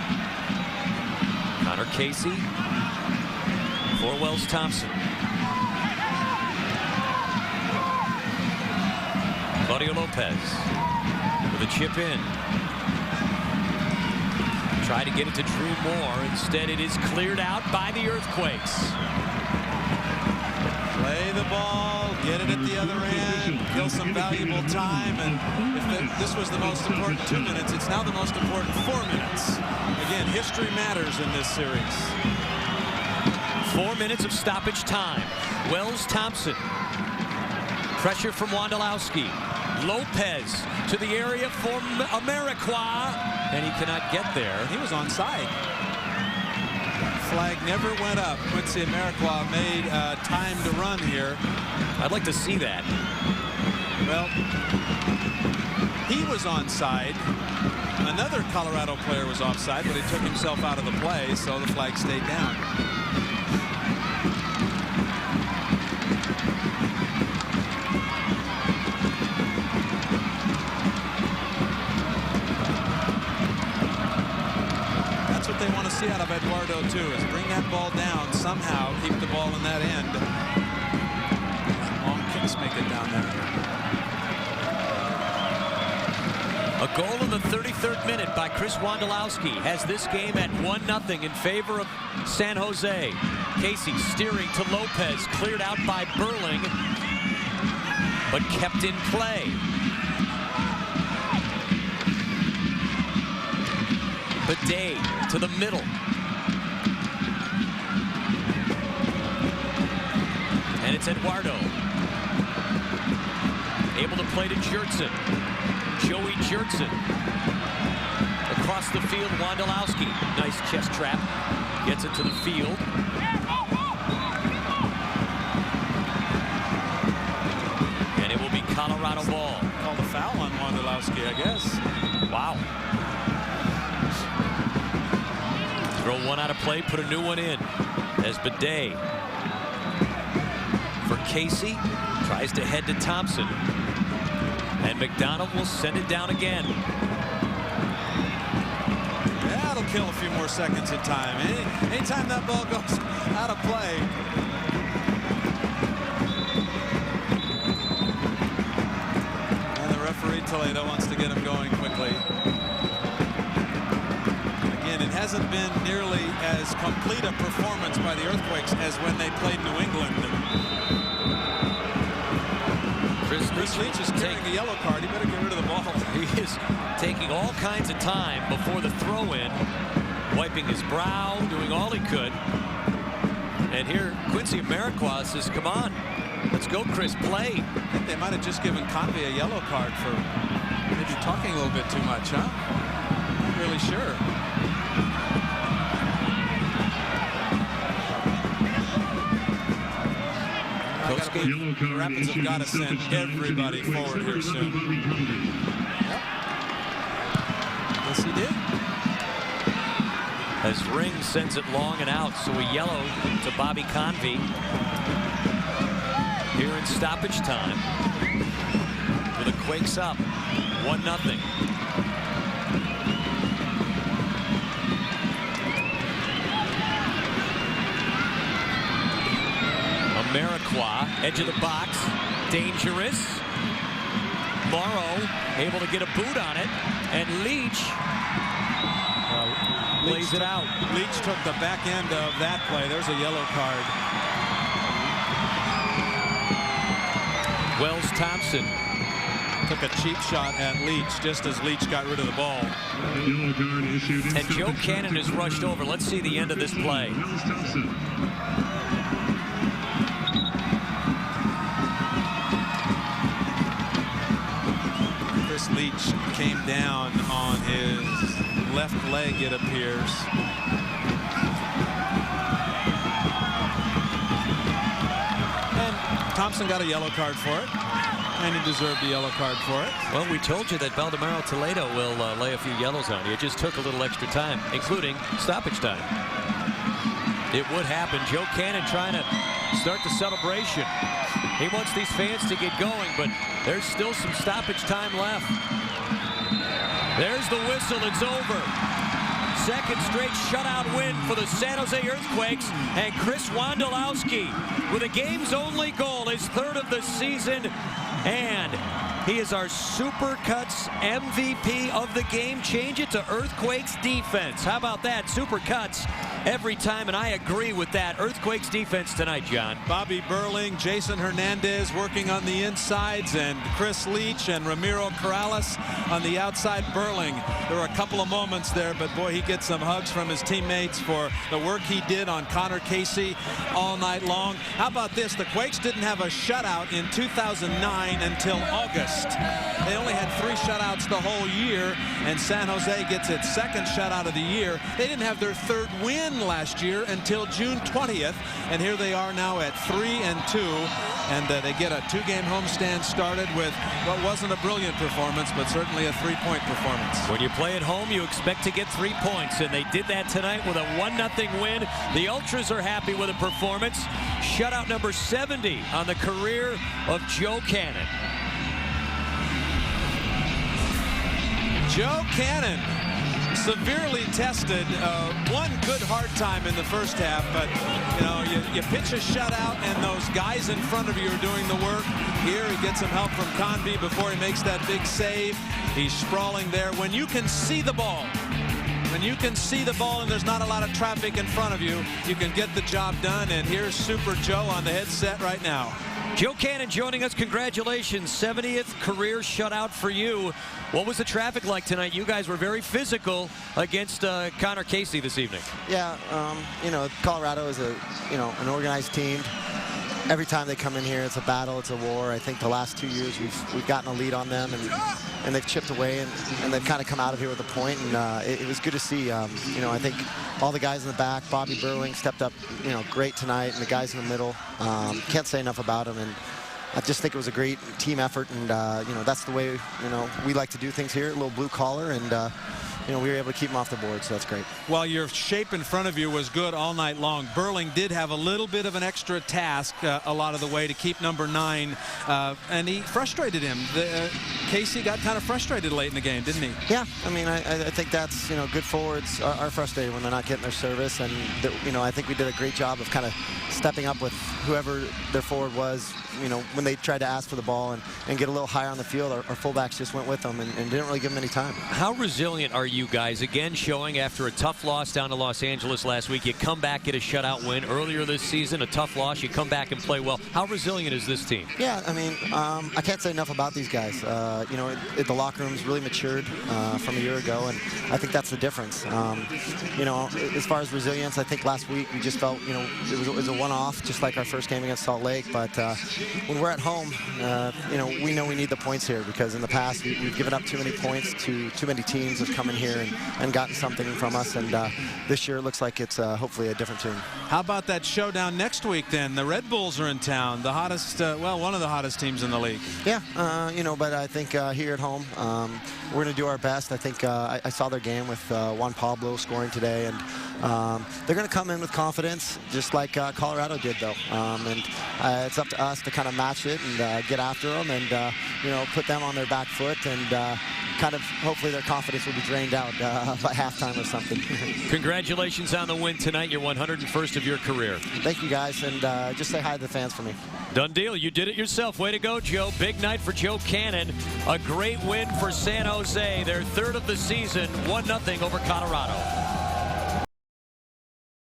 Connor Casey for Wells Thompson. Claudio Lopez with a chip in. Try to get it to Drew Moore. Instead, it is cleared out by the Earthquakes. Play the ball, get it at the other end, kill some valuable time, and if this was the most important 2 minutes, it's now the most important 4 minutes. Again, history matters in this series. 4 minutes of stoppage time. Wells Thompson. Pressure from Wondolowski. Lopez to the area for Amarikwa, and he cannot get there. He was onside. Flag never went up. Quincy Amarikwa made time to run here. I'd like to see that. Well, he was onside. Another Colorado player was offside, but he took himself out of the play, so the flag stayed down. They want to see out of Eduardo too, is bring that ball down somehow, keep the ball in that end. Long kicks make it down there. A goal in the 33rd minute by Chris Wondolowski has this game at 1-0 in favor of San Jose. Casey steering to Lopez, cleared out by Burling, but kept in play. Bidet to the middle. And it's Eduardo. Able to play to Jertson. Joey Jertson. Across the field, Wondolowski. Nice chest trap. Gets it to the field. And it will be Colorado ball. Called a foul on Wondolowski, I guess. Wow. Throw one out of play, put a new one in. As Bidet for Casey, tries to head to Thompson. And McDonald will send it down again. That'll kill a few more seconds in time. Anytime that ball goes out of play. And the referee, Toledo, wants to get him going quickly. It hasn't been nearly as complete a performance by the Earthquakes as when they played New England. Chris Leach is carrying the yellow card. He better get rid of the ball. He is taking all kinds of time before the throw-in, wiping his brow, doing all he could. And here, Quincy Amarikwa says, come on, let's go, Chris, play. I think they might have just given Convey a yellow card for maybe talking a little bit too much, huh? Not really sure. Rapids have got to send everybody forward here soon. Yep. Yes, he did. As Ring sends it long and out, so a yellow to Bobby Convey. Here in stoppage time. With the Quakes up, 1-0. Amarikwa, edge of the box, dangerous. Morrow able to get a boot on it, and Leach lays it out. Leach took the back end of that play. There's a yellow card. Wells Thompson took a cheap shot at Leach just as Leach got rid of the ball. Yellow card issued. And Joe Cannon is rushed over. Let's see the end of this play. Wells Thompson. Chris Leach came down on his left leg, it appears. And Thompson got a yellow card for it, and he deserved a yellow card for it. Well, we told you that Valdemaro Toledo will lay a few yellows on you. It just took a little extra time, including stoppage time. It would happen. Joe Cannon trying to start the celebration. He wants these fans to get going, but there's still some stoppage time left. There's the whistle. It's over. second straight shutout win for the San Jose Earthquakes, and Chris Wondolowski with a game's only goal, his third of the season, and he is our Supercuts MVP of the game. Change it to Earthquakes defense. How about that? Supercuts every time, and I agree with that. Earthquakes defense tonight, John. Bobby Burling, Jason Hernandez working on the insides, and Chris Leach and Ramiro Corrales on the outside. Burling, there were a couple of moments there, but boy, he gets some hugs from his teammates for the work he did on Connor Casey all night long. How about this? The Quakes didn't have a shutout in 2009 until August. They only had 3 shutouts the whole year, and San Jose gets its second shutout of the year. They didn't have their third win last year until June 20th, and here they are now at 3-2, and they get a 2-game homestand started with what wasn't a brilliant performance, but certainly a 3-point performance. When you play at home, you expect to get 3 points, and they did that tonight with a 1-0 win. The Ultras are happy with the performance. Shutout number 70 on the career of Joe Cannon. Joe Cannon, severely tested. One good hard time in the first half, but you know, you pitch a shutout and those guys in front of you are doing the work. Here he gets some help from Convey before he makes that big save. He's sprawling there. When you can see the ball, and there's not a lot of traffic in front of you, you can get the job done. And here's Super Joe on the headset right now. Joe Cannon joining us. Congratulations. 70th career shutout for you. What was the traffic like tonight? You guys were very physical against Connor Casey this evening. Yeah, you know, Colorado is an organized team. Every time they come in here, it's a battle, it's a war. I think the last 2 years we've gotten a lead on them, and they've chipped away, and they've kind of come out of here with a point. And it was good to see. You know, I think all the guys in the back, Bobby Burling stepped up, you know, great tonight, and the guys in the middle. Can't say enough about them. And I just think it was a great team effort, and you know, that's the way, you know, we like to do things here, a little blue collar, and you know, we were able to keep them off the board, so that's great. Well, your shape in front of you was good all night long. Burling did have a little bit of an extra task a lot of the way to keep number 9, and he frustrated him. Casey got kind of frustrated late in the game, didn't he? Yeah, I mean, I think that's, you know, good forwards are frustrated when they're not getting their service, and you know, I think we did a great job of kind of stepping up with whoever their forward was. You know, when they tried to ask for the ball and get a little higher on the field, our fullbacks just went with them and didn't really give them any time. How resilient are you guys? Again, showing after a tough loss down to Los Angeles last week, you come back, get a shutout win. Earlier this season, a tough loss, you come back and play well. How resilient is this team? Yeah, I mean, I can't say enough about these guys. You know, the locker room's really matured from a year ago, and I think that's the difference. You know, as far as resilience, I think last week we just felt, you know, it was a one-off, just like our first game against Salt Lake, but when we're at home, you know we need the points here, because in the past we've given up too many points to too many teams have come in here and gotten something from us, and this year it looks like it's hopefully a different tune. How about that showdown next week then? The Red Bulls are in town, the hottest, well, one of the hottest teams in the league. Yeah, you know, but I think here at home we're going to do our best. I think I saw their game with Juan Pablo scoring today, and they're going to come in with confidence, just like Colorado did, though. And it's up to us to kind of match it and get after them, and you know, put them on their back foot, and kind of hopefully their confidence will be drained out by halftime or something. Congratulations on the win tonight. You're 101st of your career. Thank you, guys, and just say hi to the fans for me. Done deal. You did it yourself. Way to go, Joe. Big night for Joe Cannon. A great win for San Jose. Their third of the season, 1-0 over Colorado.